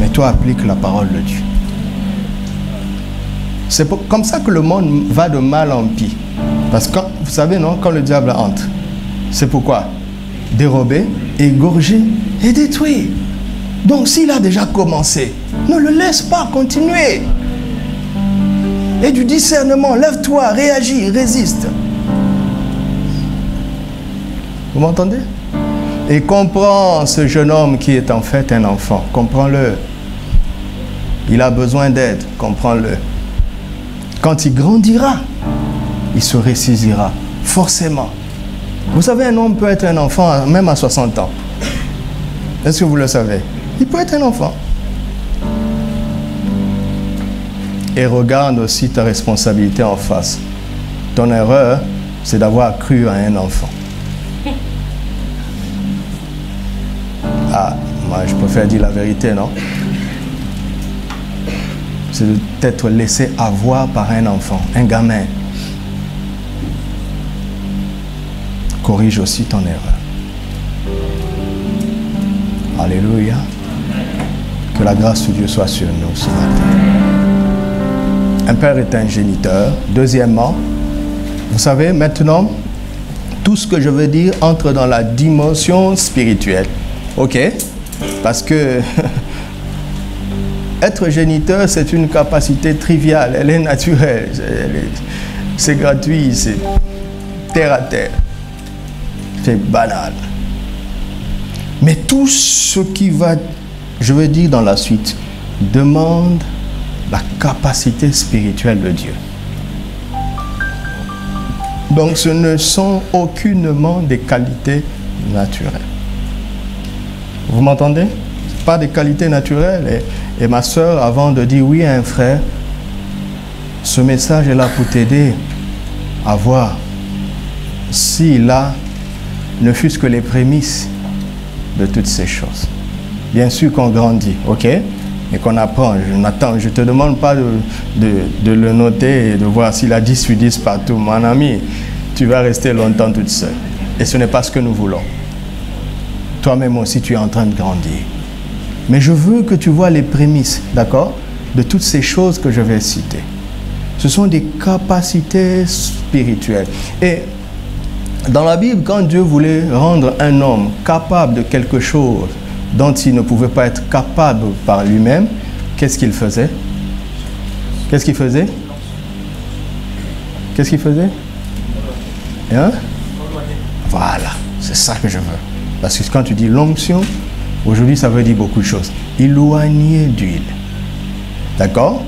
Mais toi, applique la parole de Dieu. C'est comme ça que le monde va de mal en pis. Parce que, vous savez, non, quand le diable entre, c'est pourquoi? Dérober, égorger et détruire. Donc, s'il a déjà commencé, ne le laisse pas continuer. Et du discernement, lève-toi, réagis, résiste. Vous m'entendez? Et comprends ce jeune homme qui est en fait un enfant. Comprends-le. Il a besoin d'aide. Comprends-le. Quand il grandira, il se ressaisira. Forcément. Vous savez, un homme peut être un enfant même à 60 ans. Est-ce que vous le savez? Il peut être un enfant. Et regarde aussi ta responsabilité en face. Ton erreur, c'est d'avoir cru à un enfant. Ah, moi je préfère dire la vérité, non? C'est de t'être laissé avoir par un enfant, un gamin. Corrige aussi ton erreur. Alléluia. Que la grâce de Dieu soit sur nous ce matin. Un père est un géniteur. Deuxièmement, vous savez, maintenant, tout ce que je veux dire entre dans la dimension spirituelle. Ok? Parce que être géniteur, c'est une capacité triviale. Elle est naturelle. C'est gratuit. C'est terre à terre. C'est banal. Mais tout ce qui va, je veux dire dans la suite, demande la capacité spirituelle de Dieu. Donc ce ne sont aucunement des qualités naturelles. Vous m'entendez? Pas des qualités naturelles. Et ma soeur, avant de dire oui à un frère, ce message est là pour t'aider à voir s'il a ne fût-ce que les prémices de toutes ces choses. Bien sûr qu'on grandit, ok? Et qu'on apprend. Je ne te demande pas de le noter et de voir s'il a 10 sur 10 partout. Mon ami, tu vas rester longtemps toute seule. Et ce n'est pas ce que nous voulons. Toi-même aussi, tu es en train de grandir. Mais je veux que tu vois les prémices, d'accord? De toutes ces choses que je vais citer. Ce sont des capacités spirituelles. Et dans la Bible, quand Dieu voulait rendre un homme capable de quelque chose dont il ne pouvait pas être capable par lui-même, qu'est-ce qu'il faisait? Qu'est-ce qu'il faisait? Qu'est-ce qu'il faisait? Hein? Voilà, c'est ça que je veux. Parce que quand tu dis l'onction, aujourd'hui ça veut dire beaucoup de choses. Éloigné d'huile. D'accord?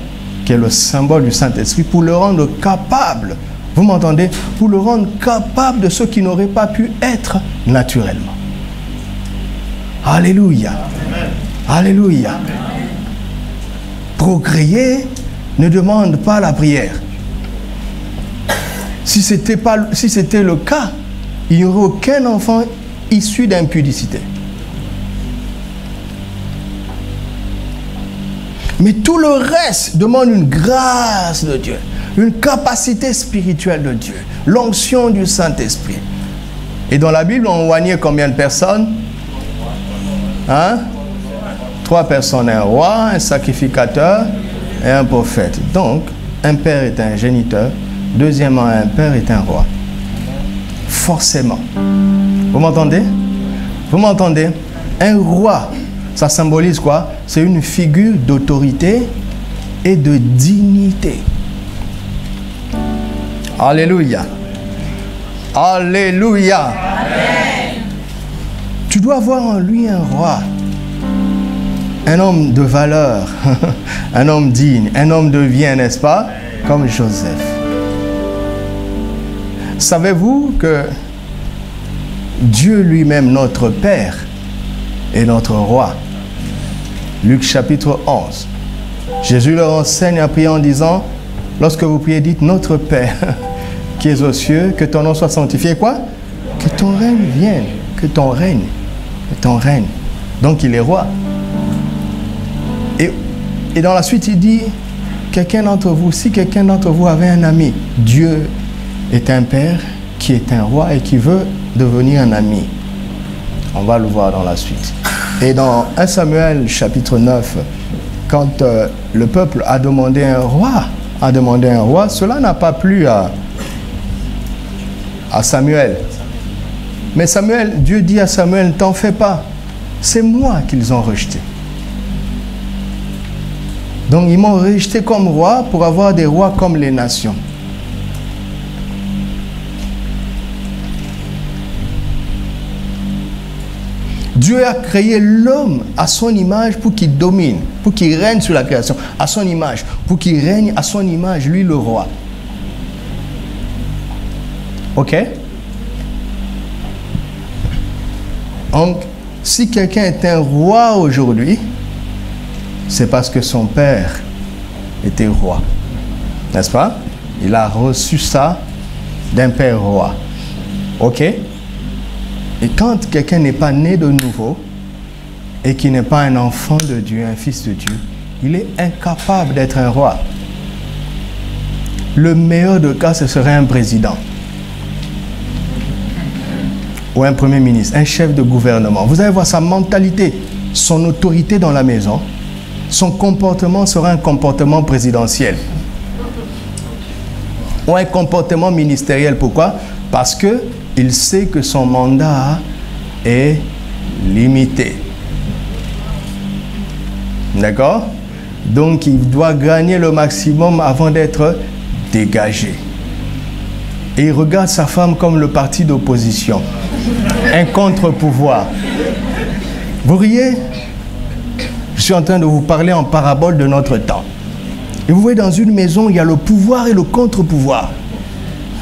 Qui est le symbole du Saint-Esprit pour le rendre capable. Vous m'entendez? Pour le rendre capable de ce qui n'aurait pas pu être naturellement. Alléluia. Amen. Alléluia. Amen. Procréer ne demande pas la prière. Si c'était le cas, il n'y aurait aucun enfant issu d'impudicité. Mais tout le reste demande une grâce de Dieu, une capacité spirituelle de Dieu, l'onction du Saint-Esprit. Et dans la Bible, on oignait combien de personnes? 3 personnes, un roi, un sacrificateur et un prophète. Donc, un père est un géniteur, deuxièmement, un père est un roi. Forcément. Vous m'entendez? Vous m'entendez? Un roi, ça symbolise quoi? C'est une figure d'autorité et de dignité. Alléluia. Alléluia. Amen. Tu dois voir en lui un roi. Un homme de valeur, un homme digne, un homme de bien, n'est-ce pas? Comme Joseph. Savez-vous que Dieu lui-même, notre Père, est notre roi? Luc chapitre 11. Jésus leur enseigne à prier en disant, lorsque vous priez, dites, notre Père, qui es aux cieux, que ton nom soit sanctifié. Quoi? Que ton règne vienne, que ton règne, que ton règne. Donc il est roi. Et dans la suite, il dit, quelqu'un d'entre vous, si quelqu'un d'entre vous avait un ami, Dieu est un Père qui est un roi et qui veut devenir un ami. On va le voir dans la suite. Et dans 1 Samuel chapitre 9, quand le peuple a demandé un roi, cela n'a pas plu à Samuel. Mais Dieu dit à Samuel, ne t'en fais pas, c'est moi qu'ils ont rejeté. Donc ils m'ont rejeté comme roi pour avoir des rois comme les nations. Dieu a créé l'homme à son image pour qu'il domine, pour qu'il règne sur la création, à son image, pour qu'il règne à son image, lui le roi. Ok? Donc, si quelqu'un est un roi aujourd'hui, c'est parce que son père était roi. N'est-ce pas? Il a reçu ça d'un père roi. Ok? Et quand quelqu'un n'est pas né de nouveau et qui n'est pas un enfant de Dieu, un fils de Dieu, il est incapable d'être un roi. Le meilleur des cas, ce serait un président ou un premier ministre, un chef de gouvernement. Vous allez voir sa mentalité, son autorité dans la maison. Son comportement sera un comportement présidentiel ou un comportement ministériel. Pourquoi? Parce qu'il sait que son mandat est limité. D'accord? Donc il doit gagner le maximum avant d'être dégagé. Et il regarde sa femme comme le parti d'opposition, un contre-pouvoir. Vous riez? Je suis en train de vous parler en parabole de notre temps. Et vous voyez, dans une maison, il y a le pouvoir et le contre-pouvoir.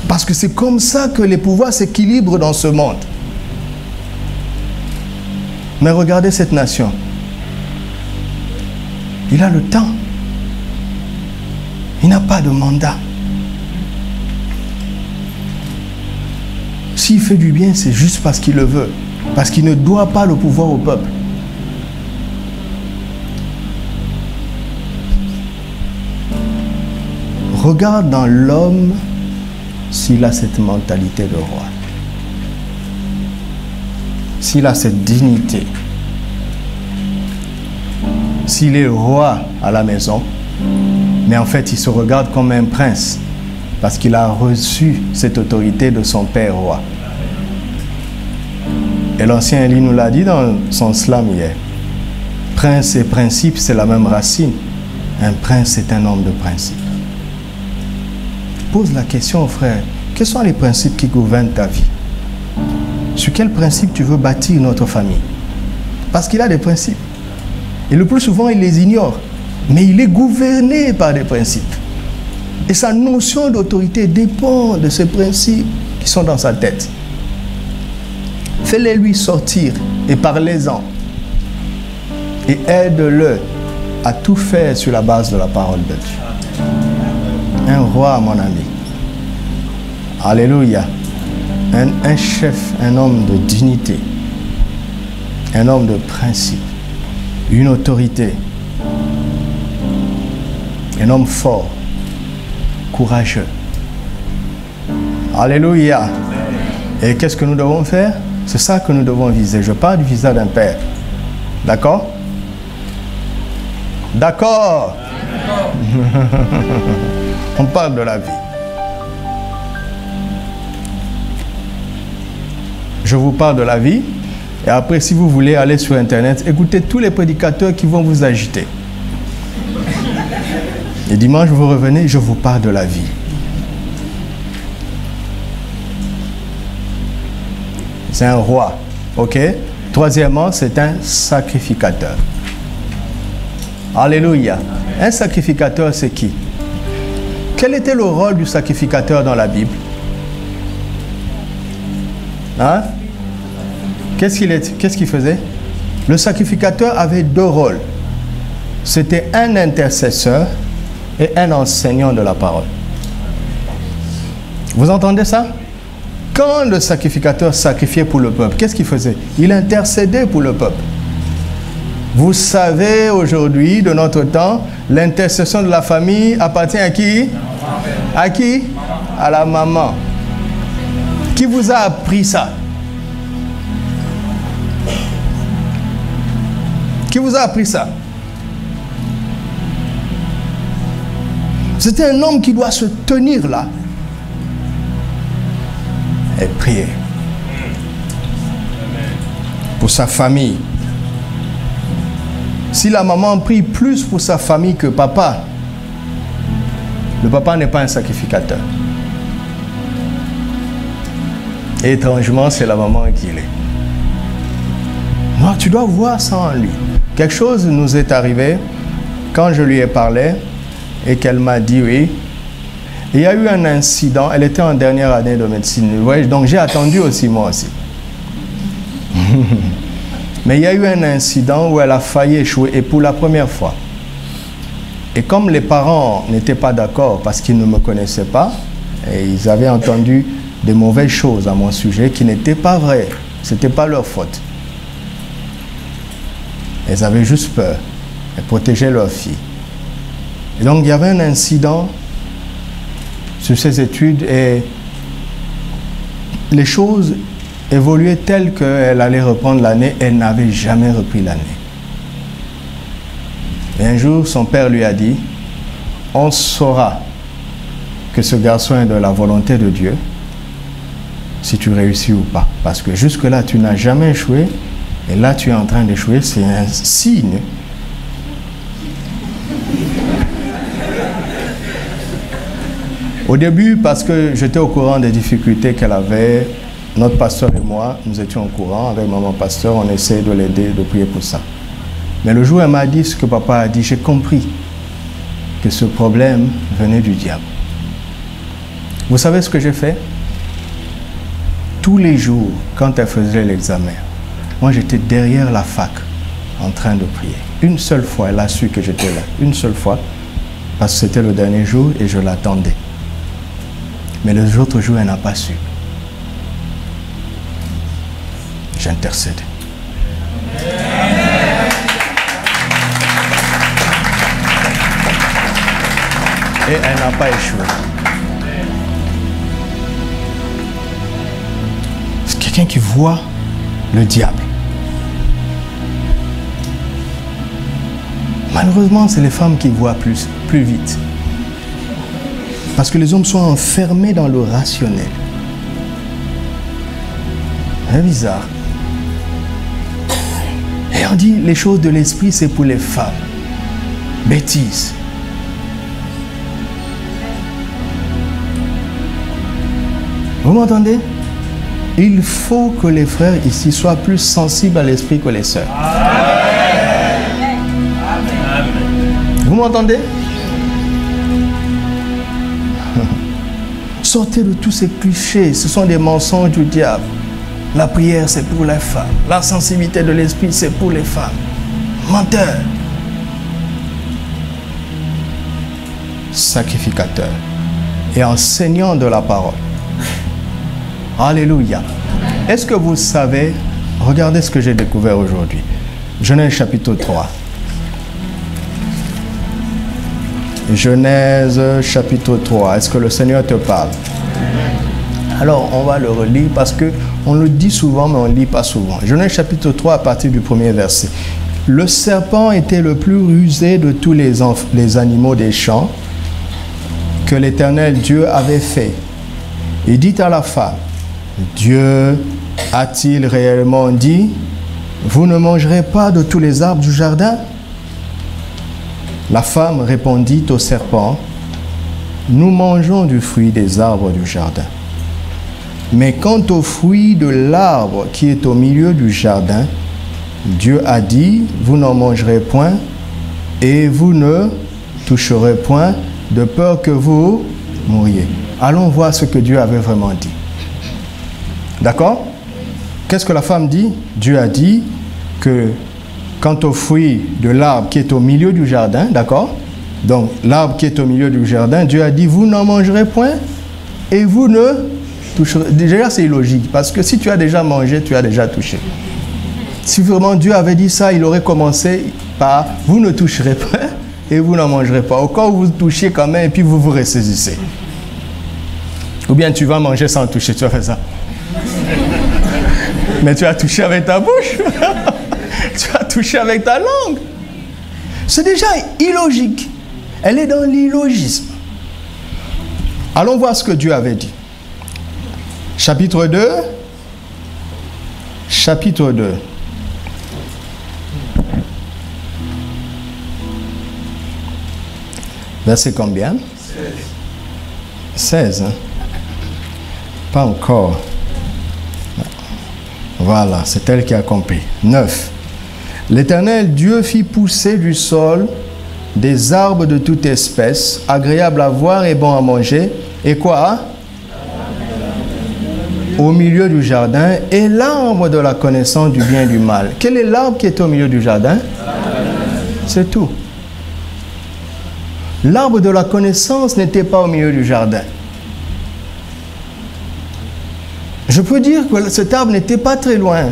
Parce que c'est comme ça que les pouvoirs s'équilibrent dans ce monde. Mais regardez cette nation. Il a le temps. Il n'a pas de mandat. S'il fait du bien, c'est juste parce qu'il le veut. Parce qu'il ne doit pas le pouvoir au peuple. Regarde dans l'homme s'il a cette mentalité de roi. S'il a cette dignité. S'il est roi à la maison, mais en fait il se regarde comme un prince parce qu'il a reçu cette autorité de son père roi. Et l'ancien Élie nous l'a dit dans son slam hier. Prince et principe, c'est la même racine. Un prince est un homme de principe. Pose la question, frère, quels sont les principes qui gouvernent ta vie? Sur quel principe tu veux bâtir notre famille? Parce qu'il a des principes. Et le plus souvent, il les ignore. Mais il est gouverné par des principes. Et sa notion d'autorité dépend de ces principes qui sont dans sa tête. Fais-les lui sortir et parlez-en. Et aide-le à tout faire sur la base de la parole de Dieu. Un roi, mon ami. Alléluia. Un chef, un homme de dignité. Un homme de principe. Une autorité. Un homme fort. Courageux. Alléluia. Et qu'est-ce que nous devons faire? C'est ça que nous devons viser. Je parle du visage d'un père. D'accord? D'accord. On parle de la vie. Je vous parle de la vie. Et après, si vous voulez aller sur Internet, écoutez tous les prédicateurs qui vont vous agiter. Et dimanche, vous revenez, je vous parle de la vie. C'est un roi. Ok? Troisièmement, c'est un sacrificateur. Alléluia. Un sacrificateur, c'est qui? Quel était le rôle du sacrificateur dans la Bible? Hein? Qu'est-ce qu'il faisait? Le sacrificateur avait deux rôles. C'était un intercesseur et un enseignant de la parole. Vous entendez ça? Quand le sacrificateur sacrifiait pour le peuple, qu'est-ce qu'il faisait? Il intercédait pour le peuple. Vous savez, aujourd'hui, de notre temps, l'intercession de la famille appartient à qui? À qui? À la maman. Qui vous a appris ça? Qui vous a appris ça? C'est un homme qui doit se tenir là et prier pour sa famille. Si la maman prie plus pour sa famille que papa, le papa n'est pas un sacrificateur. Et étrangement, c'est la maman qui l'est. Non, tu dois voir ça en lui. Quelque chose nous est arrivé quand je lui ai parlé et qu'elle m'a dit oui. Il y a eu un incident, elle était en dernière année de médecine. Vous voyez, donc j'ai attendu aussi moi aussi. Mais il y a eu un incident où elle a failli échouer et pour la première fois. Et comme les parents n'étaient pas d'accord parce qu'ils ne me connaissaient pas, et ils avaient entendu des mauvaises choses à mon sujet qui n'étaient pas vraies. Ce n'était pas leur faute. Elles avaient juste peur. Elles protégeaient leur fille. Et donc il y avait un incident sur ces études et les choses évoluaient telles qu'elle allait reprendre l'année. Elle n'avait jamais repris l'année. Et un jour, son père lui a dit, on saura que ce garçon est de la volonté de Dieu si tu réussis ou pas. Parce que jusque-là, tu n'as jamais échoué. Et là, tu es en train d'échouer. C'est un signe. Au début, parce que j'étais au courant des difficultés qu'elle avait, notre pasteur et moi, nous étions au courant. Avec maman pasteur, on essayait de l'aider, de prier pour ça. Mais le jour où elle m'a dit ce que papa a dit, j'ai compris que ce problème venait du diable. Vous savez ce que j'ai fait? Tous les jours, quand elle faisait l'examen, moi j'étais derrière la fac en train de prier. Une seule fois, elle a su que j'étais là. Une seule fois, parce que c'était le dernier jour et je l'attendais. Mais les autres jours, elle n'a pas su. J'intercède. Et elle n'a pas échoué. C'est quelqu'un qui voit le diable. Malheureusement, c'est les femmes qui voient plus vite. Parce que les hommes sont enfermés dans le rationnel. C'est bizarre. Et on dit, les choses de l'esprit, c'est pour les femmes. Bêtise. Vous m'entendez? Il faut que les frères ici soient plus sensibles à l'esprit que les sœurs. Vous m'entendez? Sortez de tous ces clichés, ce sont des mensonges du diable. La prière, c'est pour les femmes. La sensibilité de l'esprit, c'est pour les femmes. Menteur. Sacrificateur. Et enseignant de la parole. Alléluia. Est-ce que vous savez, regardez ce que j'ai découvert aujourd'hui. Genèse chapitre 3. Genèse chapitre 3. Est-ce que le Seigneur te parle? Alors, on va le relire parce qu'on le dit souvent, mais on ne lit pas souvent. Genèse chapitre 3 à partir du premier verset. Le serpent était le plus rusé de tous les animaux des champs que l'Éternel Dieu avait fait. Il dit à la femme, Dieu a-t-il réellement dit, vous ne mangerez pas de tous les arbres du jardin? La femme répondit au serpent, nous mangeons du fruit des arbres du jardin. Mais quant au fruit de l'arbre qui est au milieu du jardin, Dieu a dit, vous n'en mangerez point et vous ne toucherez point de peur que vous mouriez. Allons voir ce que Dieu avait vraiment dit. D'accord? Qu'est-ce que la femme dit? Dieu a dit que quant au fruit de l'arbre qui est au milieu du jardin, d'accord? Donc, l'arbre qui est au milieu du jardin, Dieu a dit, vous n'en mangerez point et vous ne toucherez. Déjà, c'est illogique parce que si tu as déjà mangé, tu as déjà touché. Si vraiment Dieu avait dit ça, il aurait commencé par, vous ne toucherez pas et vous n'en mangerez pas. Au cas où vous touchez quand même et puis vous vous ressaisissez. Ou bien tu vas manger sans toucher, tu as fait ça. Mais tu as touché avec ta bouche. Tu as touché avec ta langue. C'est déjà illogique. Elle est dans l'illogisme. Allons voir ce que Dieu avait dit. Chapitre 2. Chapitre 2. Verset combien? 16. Hein? Pas encore. Voilà, c'est elle qui a compris. 9. L'Éternel Dieu fit pousser du sol des arbres de toute espèce, agréables à voir et bons à manger. Et quoi? Au milieu du jardin, et l'arbre de la connaissance du bien et du mal. Quel est l'arbre qui est au milieu du jardin? C'est tout. L'arbre de la connaissance n'était pas au milieu du jardin. Je peux dire que cet arbre n'était pas très loin.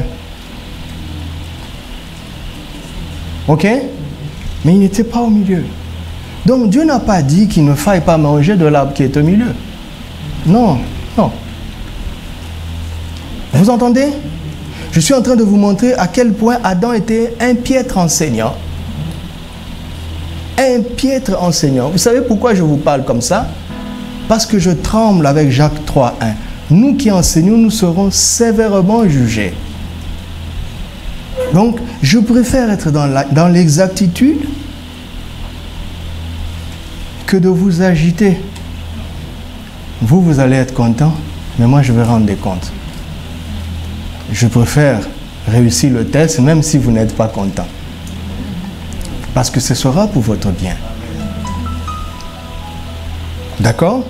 Ok? Mais il n'était pas au milieu. Donc Dieu n'a pas dit qu'il ne faille pas manger de l'arbre qui est au milieu. Non, non. Vous entendez? Je suis en train de vous montrer à quel point Adam était un piètre enseignant. Un piètre enseignant. Vous savez pourquoi je vous parle comme ça? Parce que je tremble avec Jacques 3:1. Nous qui enseignons, nous serons sévèrement jugés. Donc, je préfère être dans l'exactitude que de vous agiter. Vous, vous allez être content, mais moi, je vais rendre des comptes. Je préfère réussir le test, même si vous n'êtes pas content. Parce que ce sera pour votre bien. D'accord?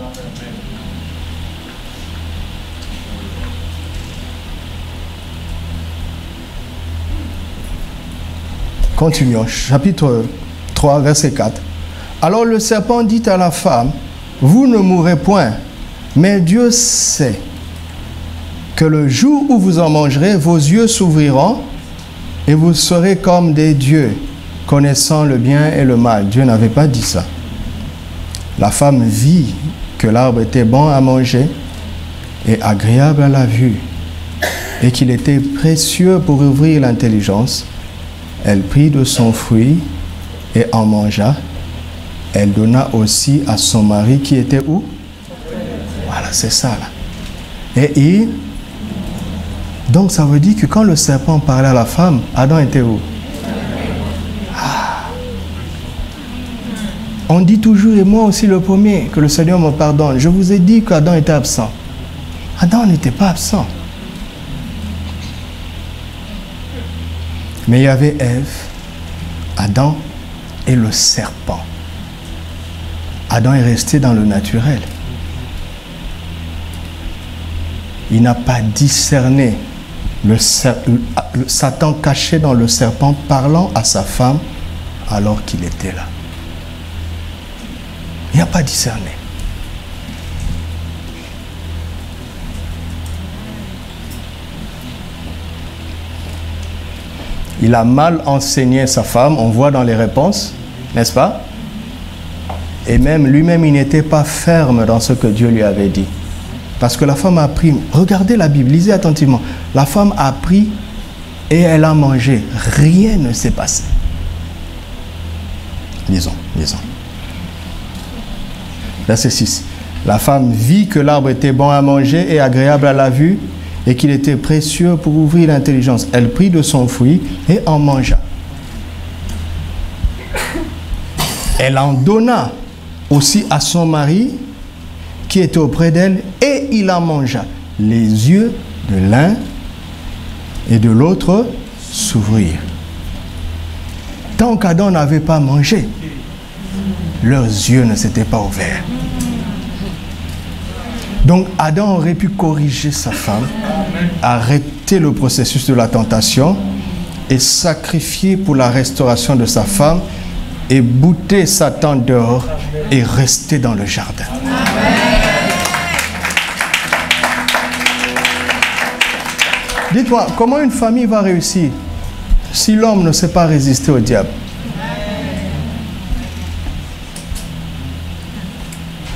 Continuons. Chapitre 3, verset 4. Alors le serpent dit à la femme, vous ne mourrez point, mais Dieu sait que le jour où vous en mangerez, vos yeux s'ouvriront et vous serez comme des dieux, connaissant le bien et le mal. Dieu n'avait pas dit ça. La femme vit que l'arbre était bon à manger et agréable à la vue, et qu'il était précieux pour ouvrir l'intelligence. Elle prit de son fruit et en mangea. Elle donna aussi à son mari qui était où? Voilà, c'est ça là. Et donc ça veut dire que quand le serpent parlait à la femme, Adam était où? On dit toujours, et moi aussi le premier, que le Seigneur me pardonne. Je vous ai dit qu'Adam était absent. Adam n'était pas absent. Mais il y avait Ève, Adam et le serpent. Adam est resté dans le naturel. Il n'a pas discerné le Satan caché dans le serpent parlant à sa femme alors qu'il était là. Il n'a pas discerné. Il a mal enseigné sa femme, on voit dans les réponses, n'est-ce pas? Et même lui-même, il n'était pas ferme dans ce que Dieu lui avait dit. Parce que la femme a pris, regardez la Bible, lisez attentivement. La femme a pris et elle a mangé. Rien ne s'est passé. Lisons. Verset 6. La femme vit que l'arbre était bon à manger et agréable à la vue et qu'il était précieux pour ouvrir l'intelligence. Elle prit de son fruit et en mangea. Elle en donna aussi à son mari qui était auprès d'elle et il en mangea. Les yeux de l'un et de l'autre s'ouvrirent. Tant qu'Adam n'avait pas mangé, leurs yeux ne s'étaient pas ouverts. Donc Adam aurait pu corriger sa femme, arrêter le processus de la tentation et sacrifier pour la restauration de sa femme et bouter Satan dehors et rester dans le jardin. Dites-moi, comment une famille va réussir si l'homme ne sait pas résister au diable?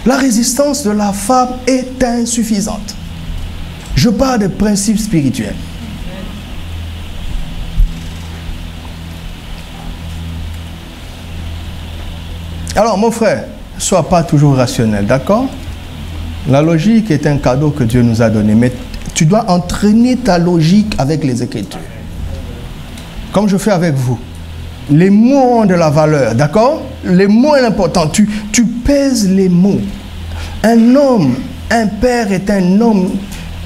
La résistance de la femme est insuffisante. Je parle de principes spirituels. Alors, mon frère, ne sois pas toujours rationnel, d'accord? La logique est un cadeau que Dieu nous a donné, mais tu dois entraîner ta logique avec les Écritures. Comme je fais avec vous. Les mots ont de la valeur, d'accord? Les mots sont importants. Tu pèses les mots. Un homme, un père est un homme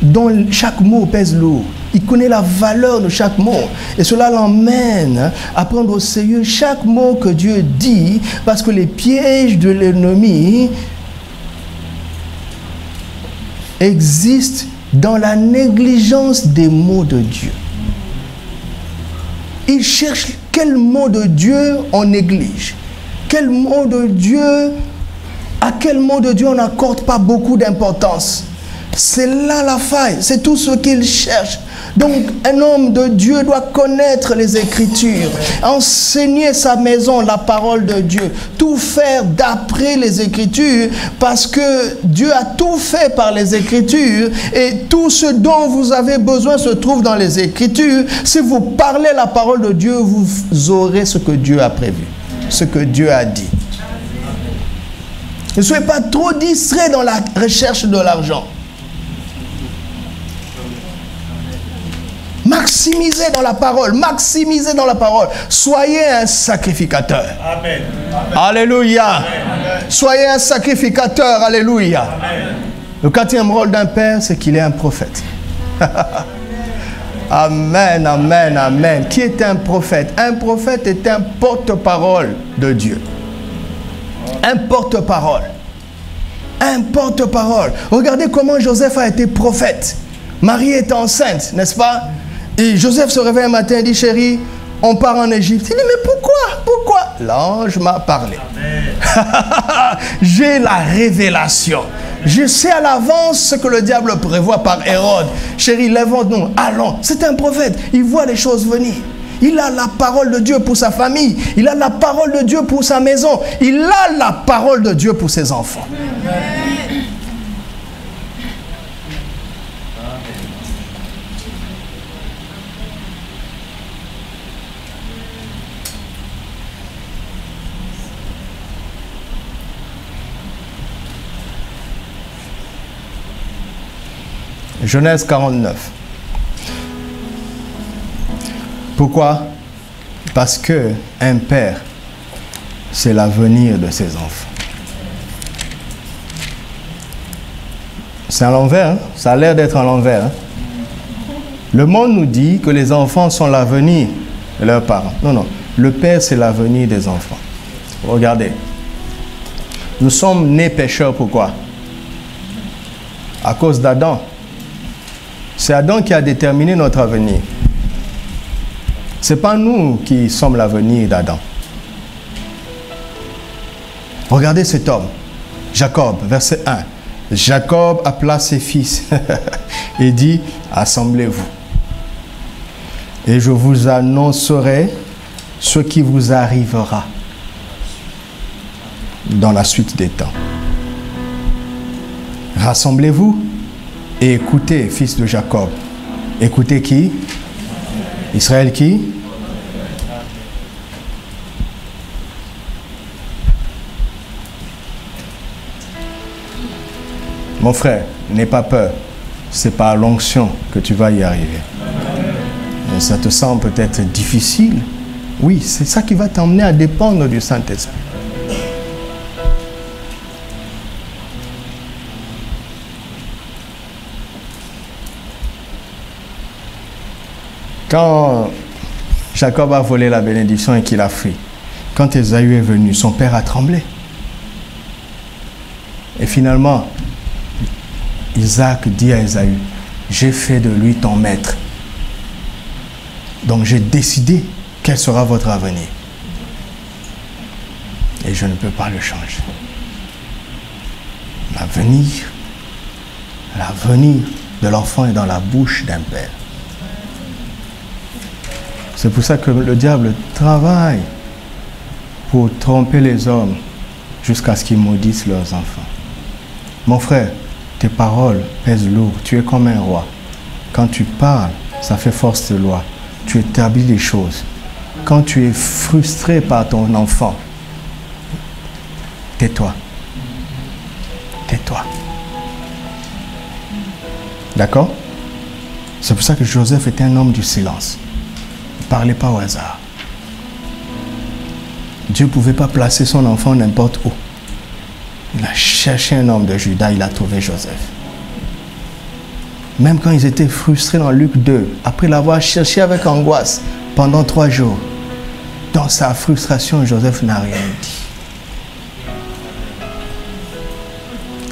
dont chaque mot pèse lourd. Il connaît la valeur de chaque mot. Et cela l'emmène à prendre au sérieux chaque mot que Dieu dit, parce que les pièges de l'ennemi existent dans la négligence des mots de Dieu. Il cherche quel mot de Dieu on néglige. Quel mot de Dieu, à quel mot de Dieu on n'accorde pas beaucoup d'importance. C'est là la faille, c'est tout ce qu'il cherche. Donc un homme de Dieu doit connaître les Écritures, enseigner sa maison, la parole de Dieu, tout faire d'après les Écritures, parce que Dieu a tout fait par les Écritures et tout ce dont vous avez besoin se trouve dans les Écritures. Si vous parlez la parole de Dieu, vous aurez ce que Dieu a prévu, ce que Dieu a dit. Ne soyez pas trop distrait dans la recherche de l'argent. Maximisez dans la parole, maximisez dans la parole. Soyez un sacrificateur. Amen. Alléluia. Amen. Soyez un sacrificateur. Alléluia. Amen. Le quatrième rôle d'un père, c'est qu'il est un prophète. Amen, amen, amen. Qui est un prophète? Un prophète est un porte-parole de Dieu. Un porte-parole. Un porte-parole. Regardez comment Joseph a été prophète. Marie est enceinte, n'est-ce pas? Et Joseph se réveille un matin et dit, chérie, on part en Égypte. Il dit, mais pourquoi? L'ange m'a parlé. J'ai la révélation. Je sais à l'avance ce que le diable prévoit par Hérode. Chérie, lèvons-nous, allons. C'est un prophète, il voit les choses venir. Il a la parole de Dieu pour sa famille. Il a la parole de Dieu pour sa maison. Il a la parole de Dieu pour ses enfants. Genèse 49. Pourquoi? Parce que un père, c'est l'avenir de ses enfants. C'est à l'envers, hein? Ça a l'air d'être à l'envers. Hein? Le monde nous dit que les enfants sont l'avenir leurs parents. Non, non. Le Père, c'est l'avenir des enfants. Regardez. Nous sommes nés pécheurs, pourquoi? À cause d'Adam. C'est Adam qui a déterminé notre avenir. Ce n'est pas nous qui sommes l'avenir d'Adam. Regardez cet homme, Jacob, verset 1. Jacob appela ses fils et dit, assemblez-vous. Et je vous annoncerai ce qui vous arrivera dans la suite des temps. Rassemblez-vous et écoutez, fils de Jacob. Écoutez qui? Israël qui? Mon frère, n'aie pas peur. C'est par l'onction que tu vas y arriver. Et ça te semble peut-être difficile. Oui, c'est ça qui va t'emmener à dépendre du Saint-Esprit. Quand Jacob a volé la bénédiction et qu'il a fui, quand Ésaü est venu, son père a tremblé. Et finalement, Isaac dit à Ésaü, j'ai fait de lui ton maître. Donc j'ai décidé quel sera votre avenir. Et je ne peux pas le changer. L'avenir de l'enfant est dans la bouche d'un père. C'est pour ça que le diable travaille pour tromper les hommes jusqu'à ce qu'ils maudissent leurs enfants. Mon frère, tes paroles pèsent lourd. Tu es comme un roi. Quand tu parles, ça fait force de loi. Tu établis les choses. Quand tu es frustré par ton enfant, tais-toi. Tais-toi. D'accord? C'est pour ça que Joseph était un homme du silence. Il ne parlait pas au hasard. Dieu ne pouvait pas placer son enfant n'importe où. Il a cherché un homme de Juda, il a trouvé Joseph. Même quand ils étaient frustrés dans Luc 2, après l'avoir cherché avec angoisse pendant 3 jours, dans sa frustration, Joseph n'a rien dit.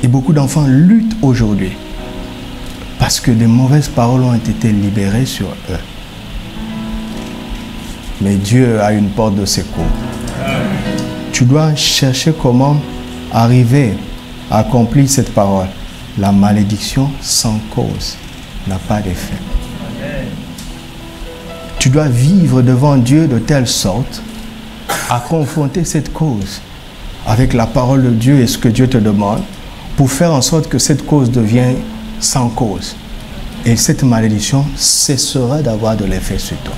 Et beaucoup d'enfants luttent aujourd'hui parce que des mauvaises paroles ont été libérées sur eux. Mais Dieu a une porte de secours. Tu dois chercher comment arriver à accomplir cette parole. La malédiction sans cause n'a pas d'effet. Tu dois vivre devant Dieu de telle sorte à confronter cette cause avec la parole de Dieu et ce que Dieu te demande pour faire en sorte que cette cause devienne sans cause. Et cette malédiction cessera d'avoir de l'effet sur toi.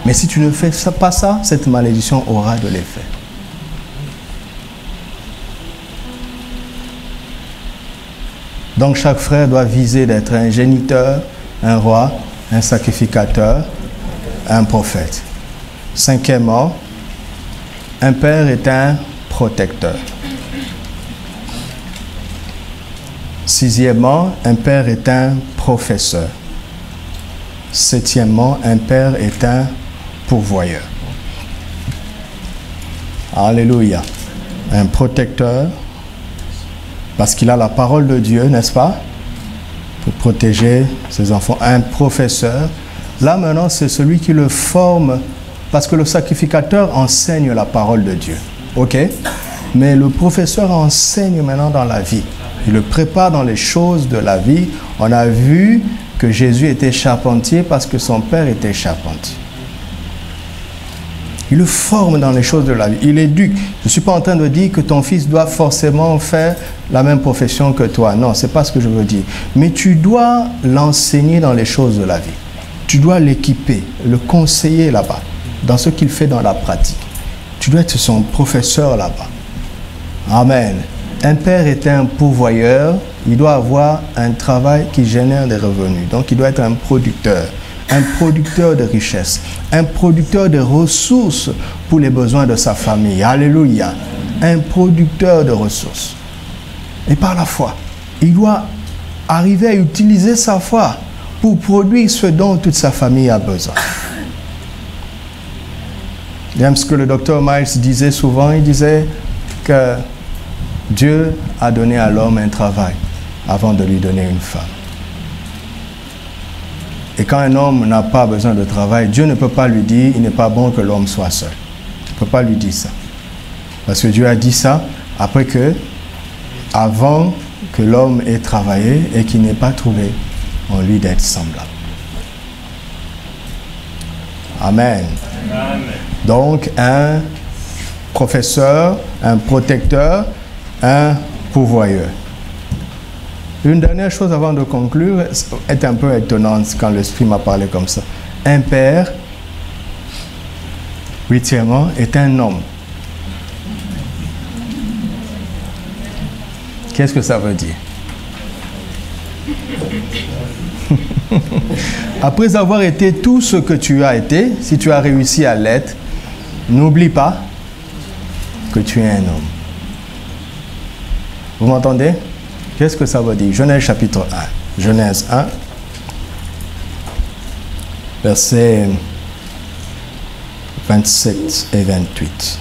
Mais si tu ne fais pas ça, cette malédiction aura de l'effet. Donc chaque frère doit viser d'être un géniteur, un roi, un sacrificateur, un prophète. 5e, un père est un protecteur. 6e, un père est un professeur. 7e, un père est un pourvoyeur. Alléluia. Un protecteur, parce qu'il a la parole de Dieu, n'est-ce pas? Pour protéger ses enfants. Un professeur. Là maintenant, c'est celui qui le forme, parce que le sacrificateur enseigne la parole de Dieu. Ok? Mais le professeur enseigne maintenant dans la vie. Il le prépare dans les choses de la vie. On a vu que Jésus était charpentier parce que son père était charpentier. Il le forme dans les choses de la vie. Il éduque. Je ne suis pas en train de dire que ton fils doit forcément faire la même profession que toi. Non, ce n'est pas ce que je veux dire. Mais tu dois l'enseigner dans les choses de la vie. Tu dois l'équiper, le conseiller là-bas, dans ce qu'il fait dans la pratique. Tu dois être son professeur là-bas. Amen. Un père est un pourvoyeur. Il doit avoir un travail qui génère des revenus. Donc, il doit être un producteur de richesse, un producteur de ressources pour les besoins de sa famille. Alléluia. Un producteur de ressources. Et par la foi, il doit arriver à utiliser sa foi pour produire ce dont toute sa famille a besoin. J'aime ce que le docteur Miles disait souvent. Il disait que Dieu a donné à l'homme un travail avant de lui donner une femme. Et quand un homme n'a pas besoin de travail, Dieu ne peut pas lui dire, il n'est pas bon que l'homme soit seul. Il ne peut pas lui dire ça. Parce que Dieu a dit ça après que, avant que l'homme ait travaillé et qu'il n'ait pas trouvé en lui d'être semblable. Amen. Amen. Donc, un professeur, un protecteur, un pourvoyeur. Une dernière chose avant de conclure est un peu étonnante quand l'Esprit m'a parlé comme ça. Un père, huitièmement, est un homme. Qu'est-ce que ça veut dire? Après avoir été tout ce que tu as été, si tu as réussi à l'être, n'oublie pas que tu es un homme. Vous m'entendez? Qu'est-ce que ça veut dire? Genèse chapitre 1. Genèse 1, versets 27 et 28.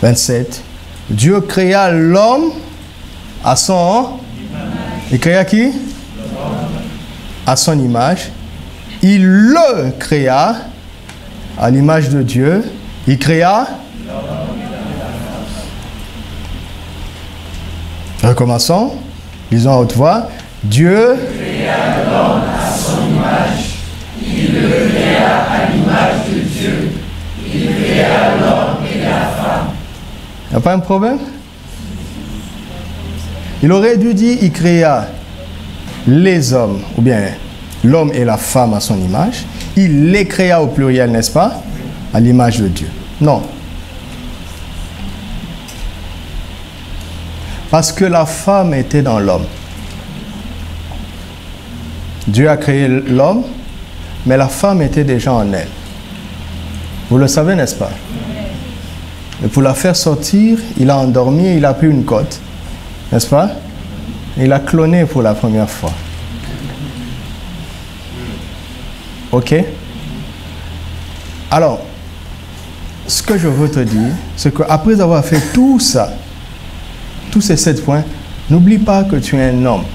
« 27. Dieu créa l'homme à son... Il créa qui? À son image. Il le créa à l'image de Dieu. Il créa... Recommençons. Lisons à haute voix. Dieu créa l'homme à son image. Il le créa à l'image de Dieu. Il créa l'homme et la femme. Il n'y a pas un problème? Il aurait dû dire, il créa les hommes, ou bien l'homme et la femme à son image. Il les créa au pluriel, n'est-ce pas? À l'image de Dieu. Non. Parce que la femme était dans l'homme. Dieu a créé l'homme, mais la femme était déjà en elle. Vous le savez, n'est-ce pas? Et pour la faire sortir, il a endormi et il a pris une côte. N'est-ce pas? Il a cloné pour la première fois. Ok? Alors, ce que je veux te dire, c'est qu'après avoir fait tout ça, tous ces 7 points, n'oublie pas que tu es un homme.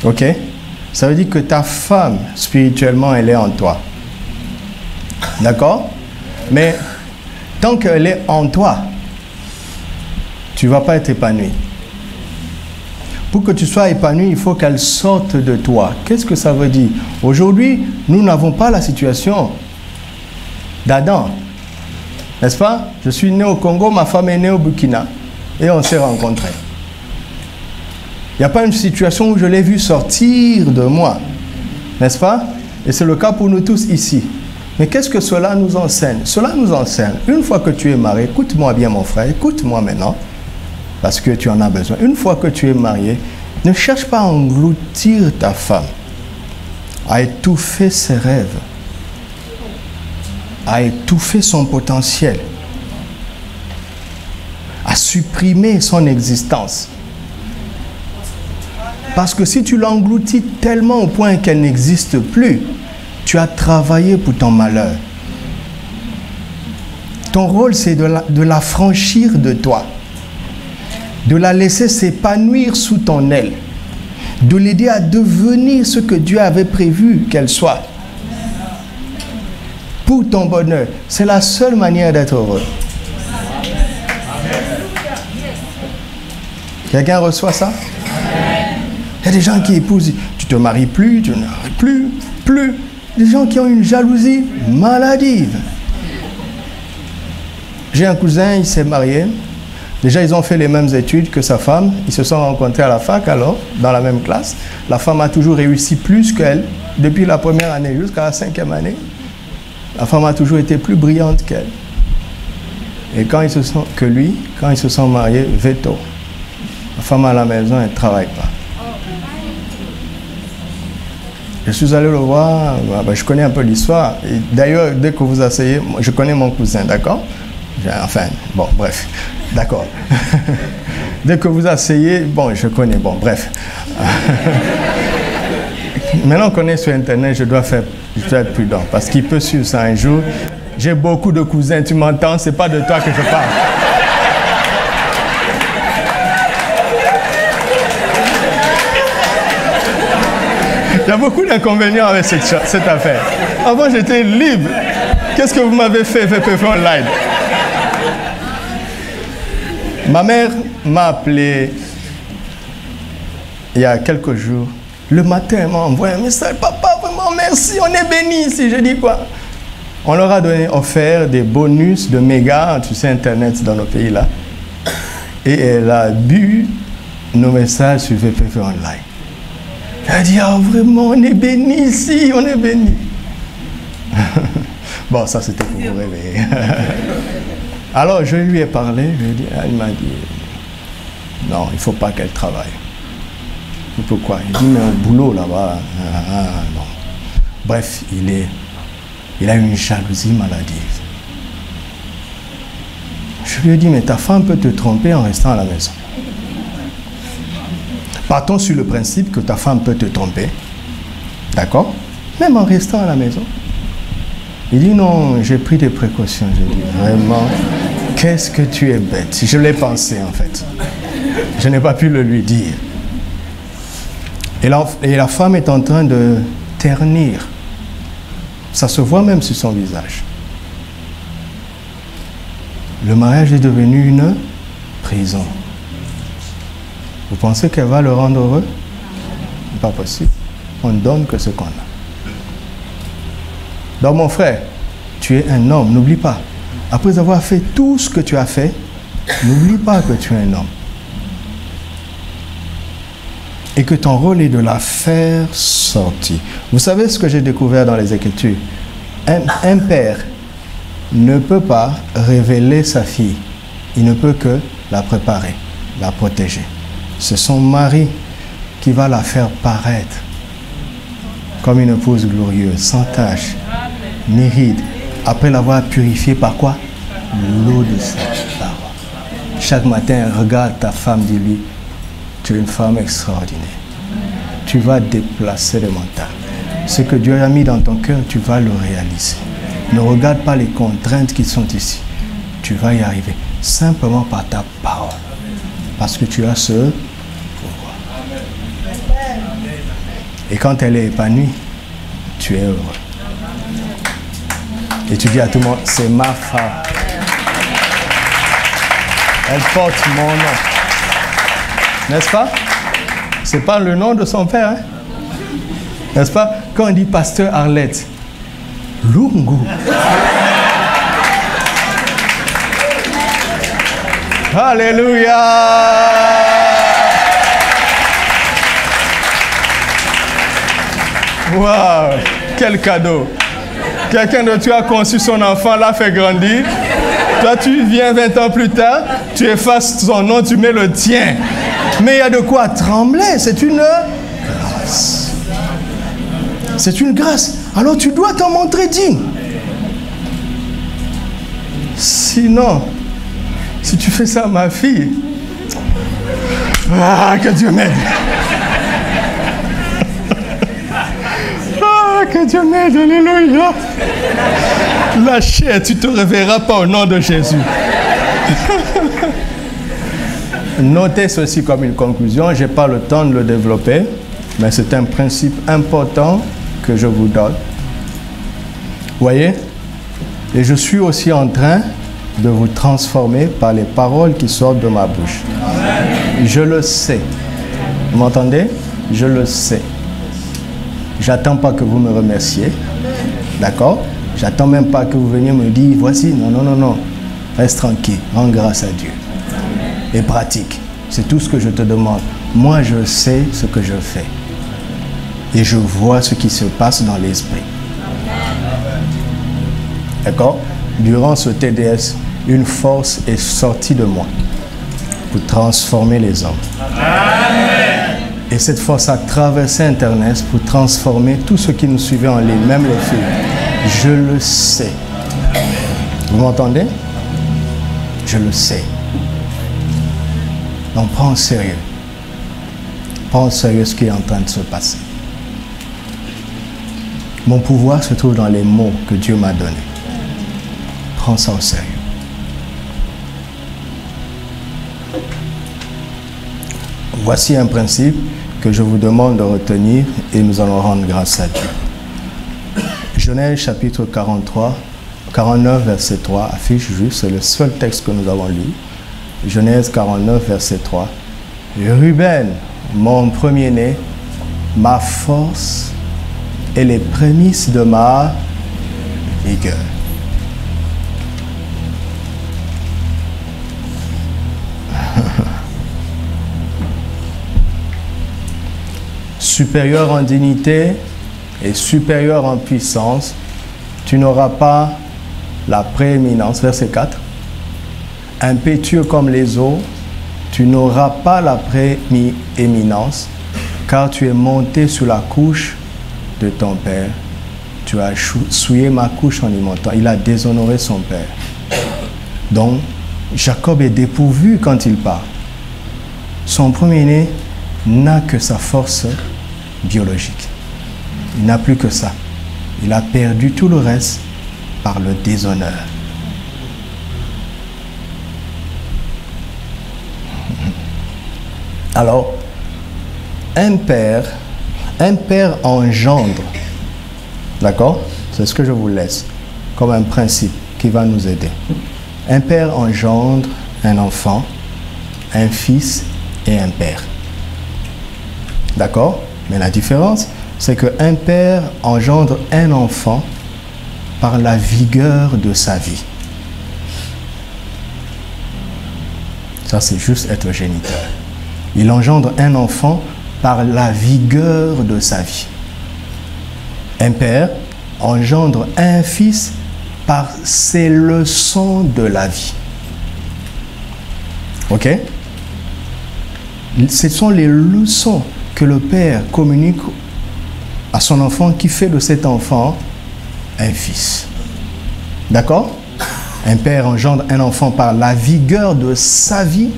Ok? Ça veut dire que ta femme, spirituellement, elle est en toi. D'accord? Mais tant qu'elle est en toi, tu ne vas pas être épanoui. Pour que tu sois épanoui, il faut qu'elle sorte de toi. Qu'est-ce que ça veut dire? Aujourd'hui, nous n'avons pas la situation d'Adam. N'est-ce pas? Je suis né au Congo, ma femme est née au Burkina. Et on s'est rencontrés. Il n'y a pas une situation où je l'ai vu sortir de moi. N'est-ce pas? Et c'est le cas pour nous tous ici. Mais qu'est-ce que cela nous enseigne? Cela nous enseigne, une fois que tu es marié, écoute-moi bien mon frère, écoute-moi maintenant, parce que tu en as besoin. Une fois que tu es marié, ne cherche pas à engloutir ta femme, à étouffer ses rêves, à étouffer son potentiel, à supprimer son existence. Parce que si tu l'engloutis tellement au point qu'elle n'existe plus, tu as travaillé pour ton malheur. Ton rôle, c'est de la franchir de toi, de la laisser s'épanouir sous ton aile, de l'aider à devenir ce que Dieu avait prévu qu'elle soit. Pour ton bonheur, c'est la seule manière d'être heureux. Quelqu'un reçoit ça? Il y a des gens qui épousent, tu te maries plus, tu ne maries plus. Des gens qui ont une jalousie maladive. J'ai un cousin, il s'est marié. Déjà, ils ont fait les mêmes études que sa femme. Ils se sont rencontrés à la fac, alors, dans la même classe. La femme a toujours réussi plus qu'elle, depuis la première année jusqu'à la 5e année. La femme a toujours été plus brillante qu'elle. Et quand ils se sont mariés, veto. La femme à la maison, elle ne travaille pas. Je suis allé le voir, je connais un peu l'histoire. D'ailleurs, dès que vous asseyez, je connais mon cousin, d'accord? Enfin, bon, bref. D'accord. Dès que vous asseyez, bon, je connais, bon, bref. Maintenant qu'on est sur Internet, je dois être prudent parce qu'il peut suivre ça un jour. J'ai beaucoup de cousins, tu m'entends? C'est pas de toi que je parle. Il y a beaucoup d'inconvénients avec cette affaire. Avant, j'étais libre. Qu'est-ce que vous m'avez fait, VPP Online? Ma mère m'a appelé il y a quelques jours. Le matin, elle m'a envoyé un message. Papa, vraiment, merci, on est bénis ici. Je dis quoi? On leur a offert des bonus de méga, tu sais, Internet dans nos pays là. Et elle a bu nos messages sur VPP Online. Elle a dit, ah vraiment, on est bénis ici, on est bénis. Bon, ça c'était pour vous réveiller. Alors je lui ai parlé, elle m'a dit, non, il ne faut pas qu'elle travaille. Pourquoi? Il dit, mais au boulot là-bas, non. Bref, il a une jalousie maladive. Je lui ai dit, mais ta femme peut te tromper en restant à la maison. Partons sur le principe que ta femme peut te tromper. D'accord? Même en restant à la maison. Il dit, non, j'ai pris des précautions. J'ai dit, vraiment, qu'est-ce que tu es bête. Je l'ai pensé, en fait. Je n'ai pas pu le lui dire. Et la femme est en train de ternir. Ça se voit même sur son visage. Le mariage est devenu une prison. Vous pensez qu'elle va le rendre heureux? Pas possible. On ne donne que ce qu'on a. Donc mon frère, tu es un homme, n'oublie pas. Après avoir fait tout ce que tu as fait, n'oublie pas que tu es un homme. Et que ton rôle est de la faire sortir. Vous savez ce que j'ai découvert dans les Écritures? Un père ne peut pas révéler sa fille. Il ne peut que la préparer, la protéger. C'est son mari qui va la faire paraître comme une épouse glorieuse, sans tache, ni ride, après l'avoir purifiée par quoi? L'eau de sa parole. Chaque matin, regarde ta femme, dis-lui, tu es une femme extraordinaire. Tu vas déplacer les montagnes. Ce que Dieu a mis dans ton cœur, tu vas le réaliser. Ne regarde pas les contraintes qui sont ici. Tu vas y arriver simplement par ta parole. Parce que tu as ce pouvoir. Et quand elle est épanouie, tu es heureux. Et tu dis à tout le monde, c'est ma femme. Elle porte mon nom. N'est-ce pas? C'est pas le nom de son père. Hein? N'est-ce pas? Quand on dit pasteur Arlette, Lungu. Alléluia. Waouh, quel cadeau. Quelqu'un de tu as conçu son enfant, l'a fait grandir. Toi, tu viens 20 ans plus tard, tu effaces son nom, tu mets le tien. Mais il y a de quoi trembler. C'est une grâce. C'est une grâce. Alors tu dois t'en montrer digne. Sinon, si tu fais ça à ma fille, que Dieu m'aide. Que Dieu m'aide, alléluia. La chair, tu ne te réveilleras pas au nom de Jésus. Notez ceci comme une conclusion. Je n'ai pas le temps de le développer, mais c'est un principe important que je vous donne. Vous voyez? Et je suis aussi en train de vous transformer par les paroles qui sortent de ma bouche. Je le sais. Vous m'entendez? Je le sais. J'attends pas que vous me remerciez. D'accord? J'attends même pas que vous veniez me dire, voici. Non, non, non, non. Reste tranquille. Rends grâce à Dieu. Et pratique. C'est tout ce que je te demande. Moi, je sais ce que je fais. Et je vois ce qui se passe dans l'esprit. D'accord? Durant ce TDS, une force est sortie de moi pour transformer les hommes. Amen. Et cette force a traversé Internet pour transformer tous ceux qui nous suivaient en ligne, même les filles. Je le sais. Vous m'entendez? Je le sais. Donc prends au sérieux. Prends au sérieux ce qui est en train de se passer. Mon pouvoir se trouve dans les mots que Dieu m'a donnés. Prends ça au sérieux. Voici un principe que je vous demande de retenir et nous allons rendre grâce à Dieu. Genèse chapitre 49 verset 3, affiche juste, c'est le seul texte que nous avons lu. Genèse 49 verset 3. Ruben, mon premier-né, ma force et les prémices de ma vigueur. Supérieur en dignité et supérieur en puissance, tu n'auras pas la prééminence. Verset 4. Impétueux comme les eaux, tu n'auras pas la prééminence, car tu es monté sur la couche de ton père. Tu as souillé ma couche en y montant. Il a déshonoré son père. Donc, Jacob est dépourvu quand il part. Son premier-né n'a que sa force biologique. Il n'a plus que ça. Il a perdu tout le reste par le déshonneur. Alors, un père engendre, d'accord? C'est ce que je vous laisse comme un principe qui va nous aider. Un père engendre un enfant, un fils et un père. D'accord? Mais la différence, c'est qu'un père engendre un enfant par la vigueur de sa vie. Ça, c'est juste être géniteur. Il engendre un enfant par la vigueur de sa vie. Un père engendre un fils par ses leçons de la vie. Ok? Ce sont les leçons que le père communique à son enfant qui fait de cet enfant un fils. D'accord? Un père engendre un enfant par la vigueur de sa vie,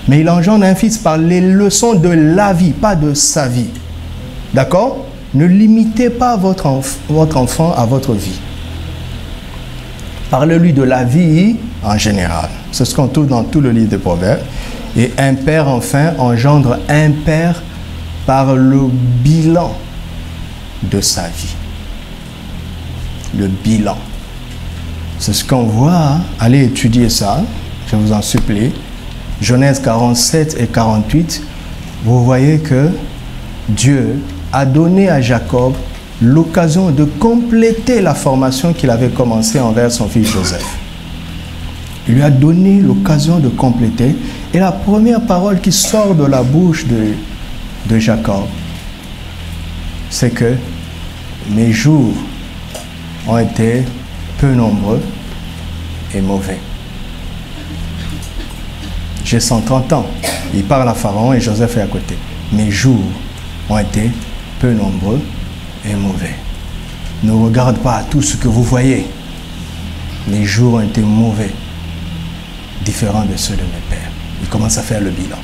mais il engendre un fils par les leçons de la vie, pas de sa vie. D'accord? Ne limitez pas votre enfant à votre vie. Parlez-lui de la vie en général. C'est ce qu'on trouve dans tout le livre des Proverbes. Et un père, enfin, engendre un père par le bilan de sa vie. Le bilan. C'est ce qu'on voit. Hein? Allez étudier ça, je vous en supplie. Genèse 47 et 48, vous voyez que Dieu a donné à Jacob l'occasion de compléter la formation qu'il avait commencée envers son fils Joseph. Il lui a donné l'occasion de compléter. Et la première parole qui sort de la bouche de Jacob, c'est que mes jours ont été peu nombreux et mauvais. J'ai 130 ans. Il parle à Pharaon et Joseph est à côté. Mes jours ont été peu nombreux et mauvais. Ne regarde pas à tout ce que vous voyez. Mes jours ont été mauvais, différents de ceux de mes pères. Il commence à faire le bilan.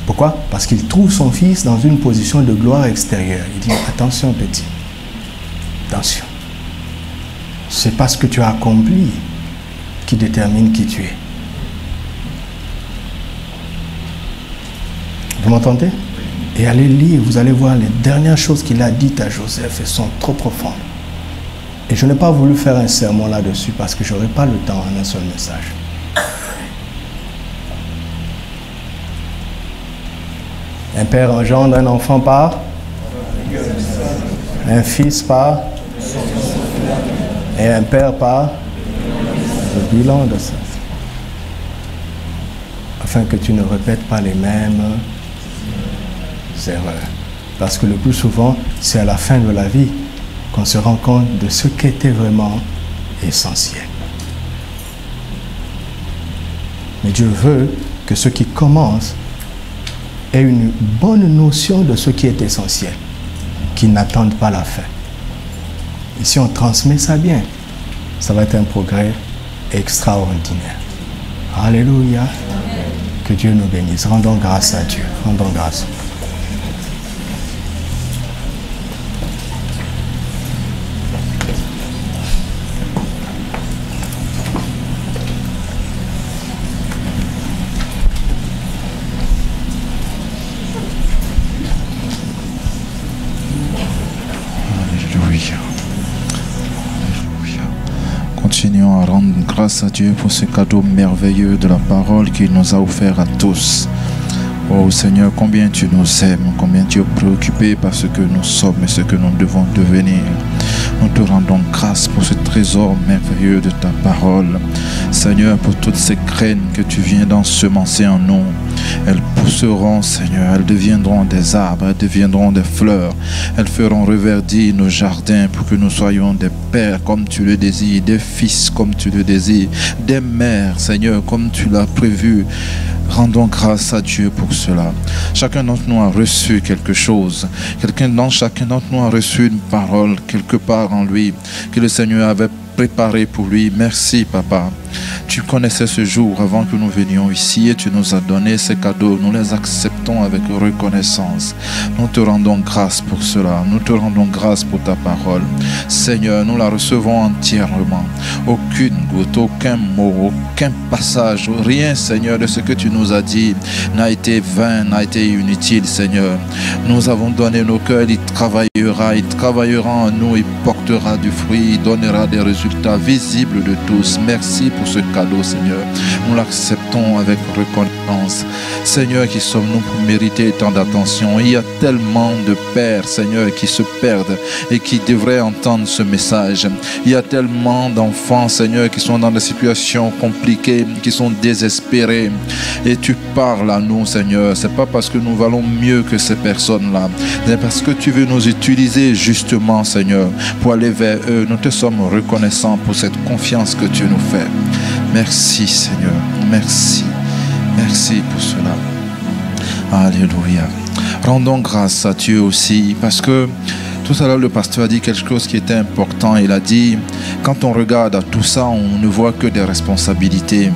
Pourquoi? Parce qu'il trouve son fils dans une position de gloire extérieure. Il dit, attention petit, attention. C'est pas ce que tu as accompli qui détermine qui tu es. Vous m'entendez? Et allez lire, vous allez voir les dernières choses qu'il a dites à Joseph, elles sont trop profondes. Et je n'ai pas voulu faire un sermon là-dessus parce que je n'aurai pas le temps en un seul message. Un père engendre un enfant par, un fils par, et un père par le bilan de ça. Afin que tu ne répètes pas les mêmes erreurs. Parce que le plus souvent, c'est à la fin de la vie qu'on se rend compte de ce qui était vraiment essentiel. Mais Dieu veut que ceux qui commencent aient une bonne notion de ce qui est essentiel, qu'ils n'attendent pas la fin. Et si on transmet ça bien, ça va être un progrès extraordinaire. Alléluia. Que Dieu nous bénisse. Rendons grâce à Dieu. Rendons grâce. Continuons à rendre grâce à Dieu pour ce cadeau merveilleux de la parole qu'il nous a offert à tous. Oh Seigneur, combien tu nous aimes, combien tu es préoccupé par ce que nous sommes et ce que nous devons devenir. Nous te rendons grâce pour ce trésor merveilleux de ta parole. Seigneur, pour toutes ces graines que tu viens d'ensemencer en nous. Elles pousseront, Seigneur, elles deviendront des arbres, elles deviendront des fleurs. Elles feront reverdir nos jardins pour que nous soyons des pères comme tu le désires, des fils comme tu le désires, des mères, Seigneur, comme tu l'as prévu. Rendons grâce à Dieu pour cela. Chacun d'entre nous a reçu quelque chose. Chacun d'entre nous a reçu une parole quelque part en lui que le Seigneur avait préparé pour lui. Merci, Papa. Tu connaissais ce jour avant que nous venions ici et tu nous as donné ces cadeaux. Nous les acceptons avec reconnaissance. Nous te rendons grâce pour cela. Nous te rendons grâce pour ta parole. Seigneur, nous la recevons entièrement. Aucune goutte, aucun mot, aucun passage, rien, Seigneur, de ce que tu nous as dit n'a été vain, n'a été inutile, Seigneur. Nous avons donné nos cœurs, il travaillera en nous, il portera du fruit, il donnera des résultats visibles de tous. Merci pour ce cadeau, Seigneur. Nous l'acceptons avec reconnaissance. Seigneur, qui sommes-nous pour mériter tant d'attention? Il y a tellement de pères, Seigneur, qui se perdent et qui devraient entendre ce message. Il y a tellement d'enfants, Seigneur, qui sont dans des situations compliquées, qui sont désespérés. Et tu parles à nous, Seigneur. C'est pas parce que nous valons mieux que ces personnes-là. C'est parce que tu veux nous utiliser justement, Seigneur, pour aller vers eux. Nous te sommes reconnaissants pour cette confiance que tu nous fais. Merci, Seigneur. Merci. Merci pour cela. Alléluia. Rendons grâce à Dieu aussi parce que tout à l'heure, le pasteur a dit quelque chose qui était important. Il a dit, quand on regarde à tout ça, on ne voit que des responsabilités.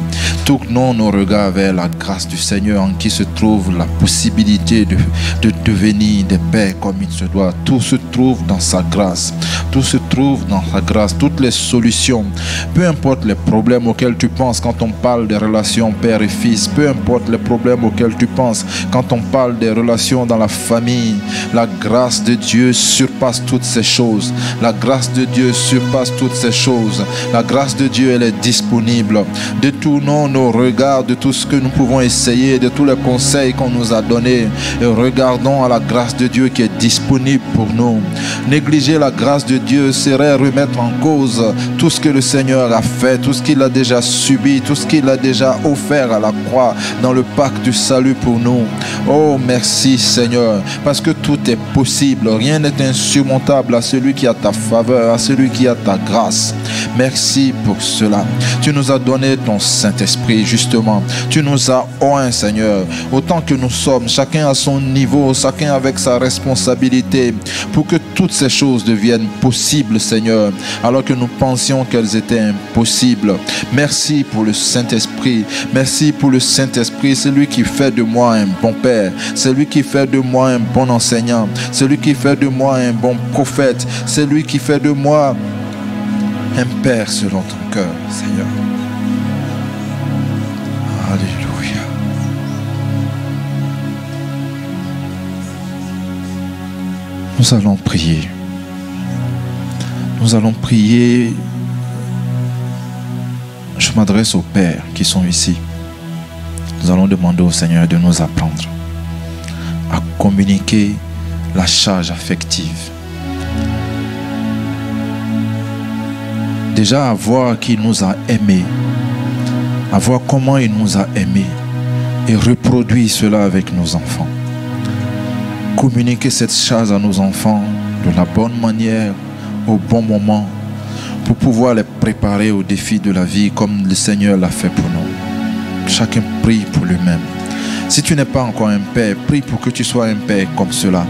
Tournons nos regards vers la grâce du Seigneur en qui se trouve la possibilité de devenir des pères comme il se doit. Tout se trouve dans sa grâce. Tout se trouve dans sa grâce. Toutes les solutions, peu importe les problèmes auxquels tu penses quand on parle des relations père et fils, peu importe les problèmes auxquels tu penses quand on parle des relations dans la famille, la grâce de Dieu surpasse toutes ces choses. La grâce de Dieu surpasse toutes ces choses. La grâce de Dieu, elle est disponible. Détournons nos regards de tout ce que nous pouvons essayer, de tous les conseils qu'on nous a donnés, et regardons à la grâce de Dieu qui est disponible pour nous. Négliger la grâce de Dieu serait remettre en cause tout ce que le Seigneur a fait, tout ce qu'il a déjà subi, tout ce qu'il a déjà offert à la croix dans le pacte du salut pour nous. Oh, merci Seigneur, parce que tout est possible. Rien n'est insurmontable à celui qui a ta faveur, à celui qui a ta grâce. Merci pour cela. Tu nous as donné ton Saint-Esprit, justement. Tu nous as oint, Seigneur, autant que nous sommes, chacun à son niveau, chacun avec sa responsabilité, pour que toutes ces choses deviennent possibles, Seigneur, alors que nous pensions qu'elles étaient impossibles. Merci pour le Saint-Esprit. Merci pour le Saint-Esprit, celui qui fait de moi un bon père, celui qui fait de moi un bon enseignant, celui qui fait de moi un bon prophète, celui qui fait de moi un père selon ton cœur, Seigneur. Alléluia. Nous allons prier. Nous allons prier. Je m'adresse aux pères qui sont ici. Nous allons demander au Seigneur de nous apprendre à communiquer la charge affective. Déjà à voir qu'il nous a aimés, à voir comment il nous a aimés et reproduire cela avec nos enfants. Communiquer cette charge à nos enfants de la bonne manière, au bon moment, pour pouvoir les préparer aux défis de la vie comme le Seigneur l'a fait pour nous. Chacun prie pour lui-même. Si tu n'es pas encore un père, prie pour que tu sois un père comme cela,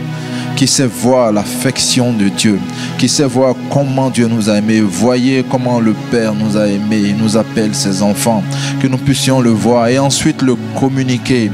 qui sait voir l'affection de Dieu, qui sait voir comment Dieu nous a aimés. Voyez comment le Père nous a aimés, il nous appelle ses enfants, que nous puissions le voir et ensuite le communiquer.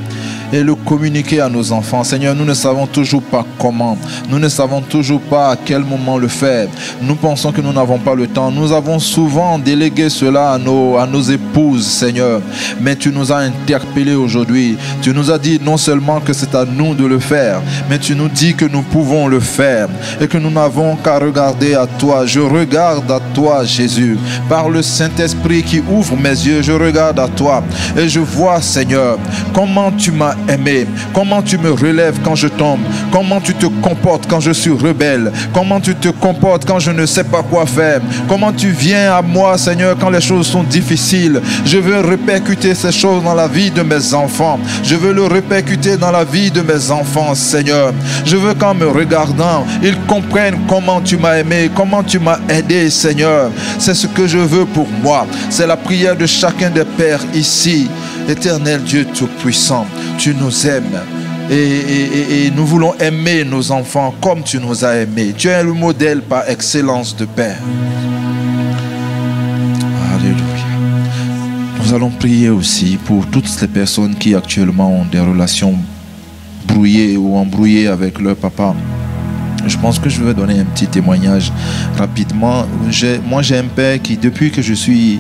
Et le communiquer à nos enfants. Seigneur, nous ne savons toujours pas comment. Nous ne savons toujours pas à quel moment le faire. Nous pensons que nous n'avons pas le temps. Nous avons souvent délégué cela à nos épouses, Seigneur. Mais tu nous as interpellés aujourd'hui. Tu nous as dit non seulement que c'est à nous de le faire, mais tu nous dis que nous pouvons le faire et que nous n'avons qu'à regarder à toi. Je regarde à toi, Jésus. Par le Saint-Esprit qui ouvre mes yeux, je regarde à toi et je vois, Seigneur, comment tu m'as aimé, comment tu me relèves quand je tombe, comment tu te comportes quand je suis rebelle, comment tu te comportes quand je ne sais pas quoi faire, comment tu viens à moi, Seigneur, quand les choses sont difficiles. Je veux répercuter ces choses dans la vie de mes enfants. Je veux le répercuter dans la vie de mes enfants, Seigneur. Je veux qu'en me regardant, ils comprennent comment tu m'as aimé, comment tu m'as aidé, Seigneur. C'est ce que je veux pour moi. C'est la prière de chacun des pères ici. Éternel Dieu Tout-Puissant, tu nous aimes et nous voulons aimer nos enfants comme tu nous as aimés. Tu es le modèle par excellence de Père. Alléluia. Nous allons prier aussi pour toutes les personnes qui actuellement ont des relations brouillées ou embrouillées avec leur papa. Je pense que je vais donner un petit témoignage rapidement. Moi j'ai un père qui, depuis que je suis,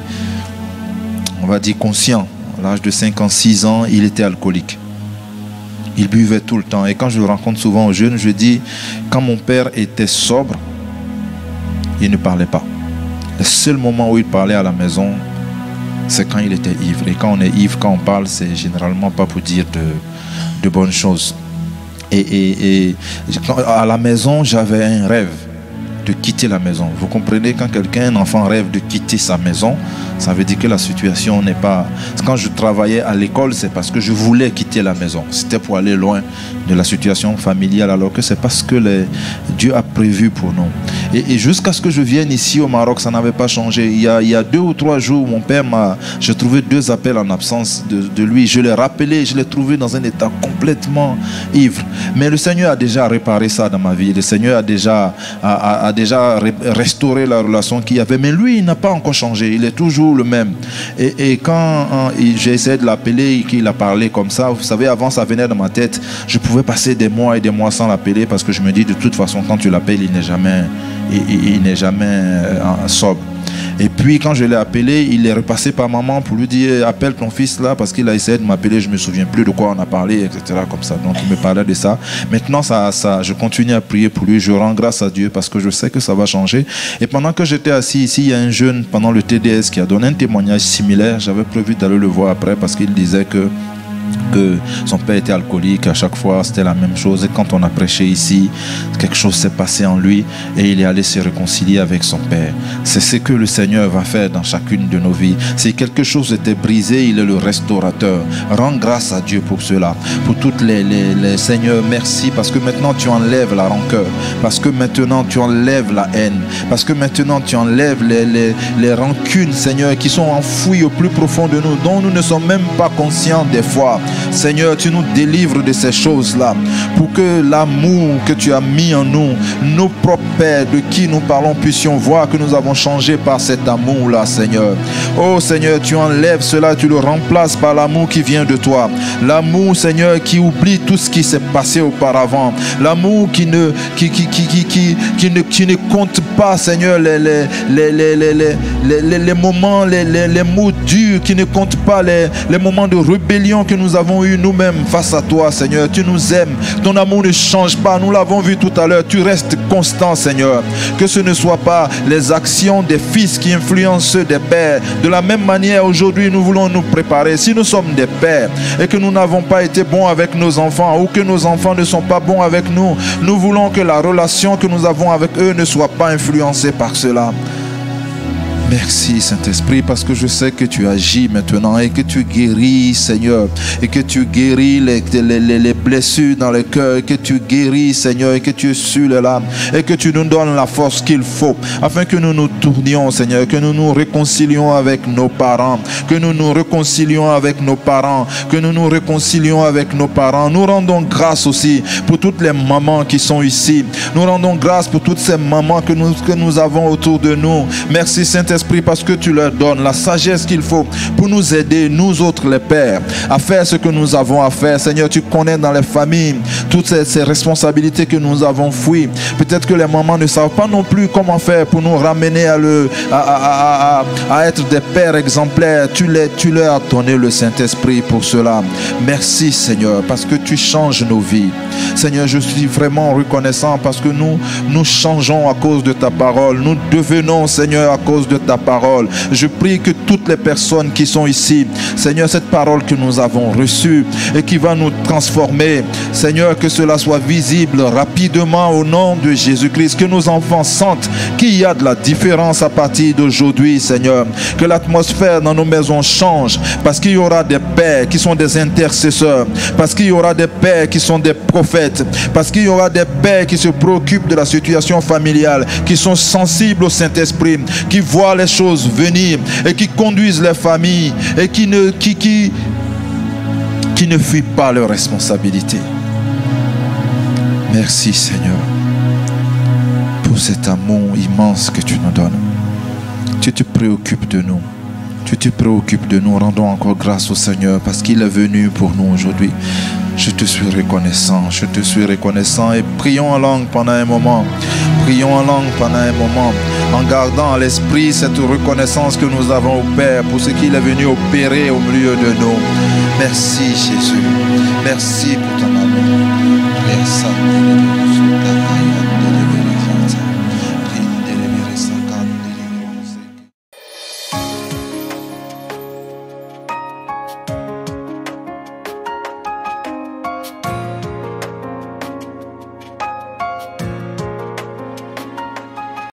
on va dire, conscient, à l'âge de 5 ans, 6 ans, il était alcoolique. Il buvait tout le temps. Et quand je le rencontre souvent aux jeunes, je dis, quand mon père était sobre, il ne parlait pas. Le seul moment où il parlait à la maison, c'est quand il était ivre. Et quand on est ivre, quand on parle, c'est généralement pas pour dire de bonnes choses. Et à la maison, j'avais un rêve de quitter la maison. Vous comprenez, quand un enfant rêve de quitter sa maison, ça veut dire que la situation n'est pas... Quand je travaillais à l'école, c'est parce que je voulais quitter la maison. C'était pour aller loin de la situation familiale, alors que c'est parce que Dieu a prévu pour nous. Et jusqu'à ce que je vienne ici au Maroc, ça n'avait pas changé. Il y a 2 ou 3 jours, mon père j'ai trouvé 2 appels en absence de lui. Je l'ai rappelé, je l'ai trouvé dans un état complètement ivre. Mais le Seigneur a déjà réparé ça dans ma vie. Le Seigneur a déjà restauré la relation qu'il y avait. Mais lui, il n'a pas encore changé. Il est toujours le même. Et quand j'ai essayé de l'appeler et qu'il a parlé comme ça, vous savez, avant ça venait dans ma tête, je pouvais passer des mois et des mois sans l'appeler parce que je me dis de toute façon, quand tu l'appelles, il n'est jamais sobre. Et puis quand je l'ai appelé, il est repassé par maman pour lui dire appelle ton fils là, parce qu'il a essayé de m'appeler, je me souviens plus de quoi on a parlé, etc. comme ça. Donc il me parlait de ça. Maintenant je continue à prier pour lui, je rends grâce à Dieu parce que je sais que ça va changer. Et pendant que j'étais assis ici, il y a un jeune pendant le TDS qui a donné un témoignage similaire. J'avais prévu d'aller le voir après parce qu'il disait que son père était alcoolique, à chaque fois c'était la même chose, et quand on a prêché ici, quelque chose s'est passé en lui et il est allé se réconcilier avec son père. C'est ce que le Seigneur va faire dans chacune de nos vies. Si quelque chose était brisé, il est le restaurateur. Rends grâce à Dieu pour cela, pour toutes les Seigneur, merci parce que maintenant tu enlèves la rancœur, parce que maintenant tu enlèves la haine, parce que maintenant tu enlèves les rancunes, Seigneur, qui sont enfouies au plus profond de nous, dont nous ne sommes même pas conscients des fois. Seigneur, tu nous délivres de ces choses-là pour que l'amour que tu as mis en nous, nos propres pères de qui nous parlons, puissions voir que nous avons changé par cet amour-là, Seigneur. Oh Seigneur, tu enlèves cela, tu le remplaces par l'amour qui vient de toi. L'amour, Seigneur, qui oublie tout ce qui s'est passé auparavant. L'amour qui ne compte pas, Seigneur, les moments, les mots durs, qui ne compte pas les moments de rébellion que nous avons eu nous-mêmes face à toi, Seigneur. Tu nous aimes, ton amour ne change pas, nous l'avons vu tout à l'heure, tu restes constant, Seigneur. Que ce ne soit pas les actions des fils qui influencent ceux des pères. De la même manière, aujourd'hui, nous voulons nous préparer. Si nous sommes des pères et que nous n'avons pas été bons avec nos enfants, ou que nos enfants ne sont pas bons avec nous, nous voulons que la relation que nous avons avec eux ne soit pas influencée par cela. Merci Saint-Esprit, parce que je sais que tu agis maintenant et que tu guéris, Seigneur, et que tu guéris les blessures dans le cœur, et que tu guéris, Seigneur, et que tu essuies les larmes, et que tu nous donnes la force qu'il faut, afin que nous nous tournions, Seigneur, que nous nous réconcilions avec nos parents, que nous nous réconcilions avec nos parents, que nous nous réconcilions avec nos parents. Nous rendons grâce aussi pour toutes les mamans qui sont ici. Nous rendons grâce pour toutes ces mamans que nous avons autour de nous. Merci Saint-Esprit, parce que tu leur donnes la sagesse qu'il faut pour nous aider, nous autres les pères, à faire ce que nous avons à faire. Seigneur, tu connais dans les familles toutes ces responsabilités que nous avons fouillées. Peut-être que les mamans ne savent pas non plus comment faire pour nous ramener à être des pères exemplaires. Tu leur as donné le Saint-Esprit pour cela. Merci Seigneur, parce que tu changes nos vies. Seigneur, je suis vraiment reconnaissant parce que nous changeons à cause de ta parole. Nous devenons, Seigneur, à cause de ta parole. Je prie que toutes les personnes qui sont ici, Seigneur, cette parole que nous avons reçue et qui va nous transformer, Seigneur, que cela soit visible rapidement au nom de Jésus-Christ, que nos enfants sentent qu'il y a de la différence à partir d'aujourd'hui, Seigneur, que l'atmosphère dans nos maisons change, parce qu'il y aura des pères qui sont des intercesseurs, parce qu'il y aura des pères qui sont des prophètes, parce qu'il y aura des pères qui se préoccupent de la situation familiale, qui sont sensibles au Saint-Esprit, qui voient les choses venir et qui conduisent les familles et qui ne fuient pas leurs responsabilités. Merci Seigneur pour cet amour immense que tu nous donnes. Tu te préoccupes de nous. Tu te préoccupes de nous. Rendons encore grâce au Seigneur parce qu'il est venu pour nous aujourd'hui. Je te suis reconnaissant. Je te suis reconnaissant. Et prions en langue pendant un moment. Prions en langue pendant un moment. En gardant à l'esprit cette reconnaissance que nous avons au Père pour ce qu'il est venu opérer au milieu de nous. Merci Jésus. Merci pour ton amour. Merci.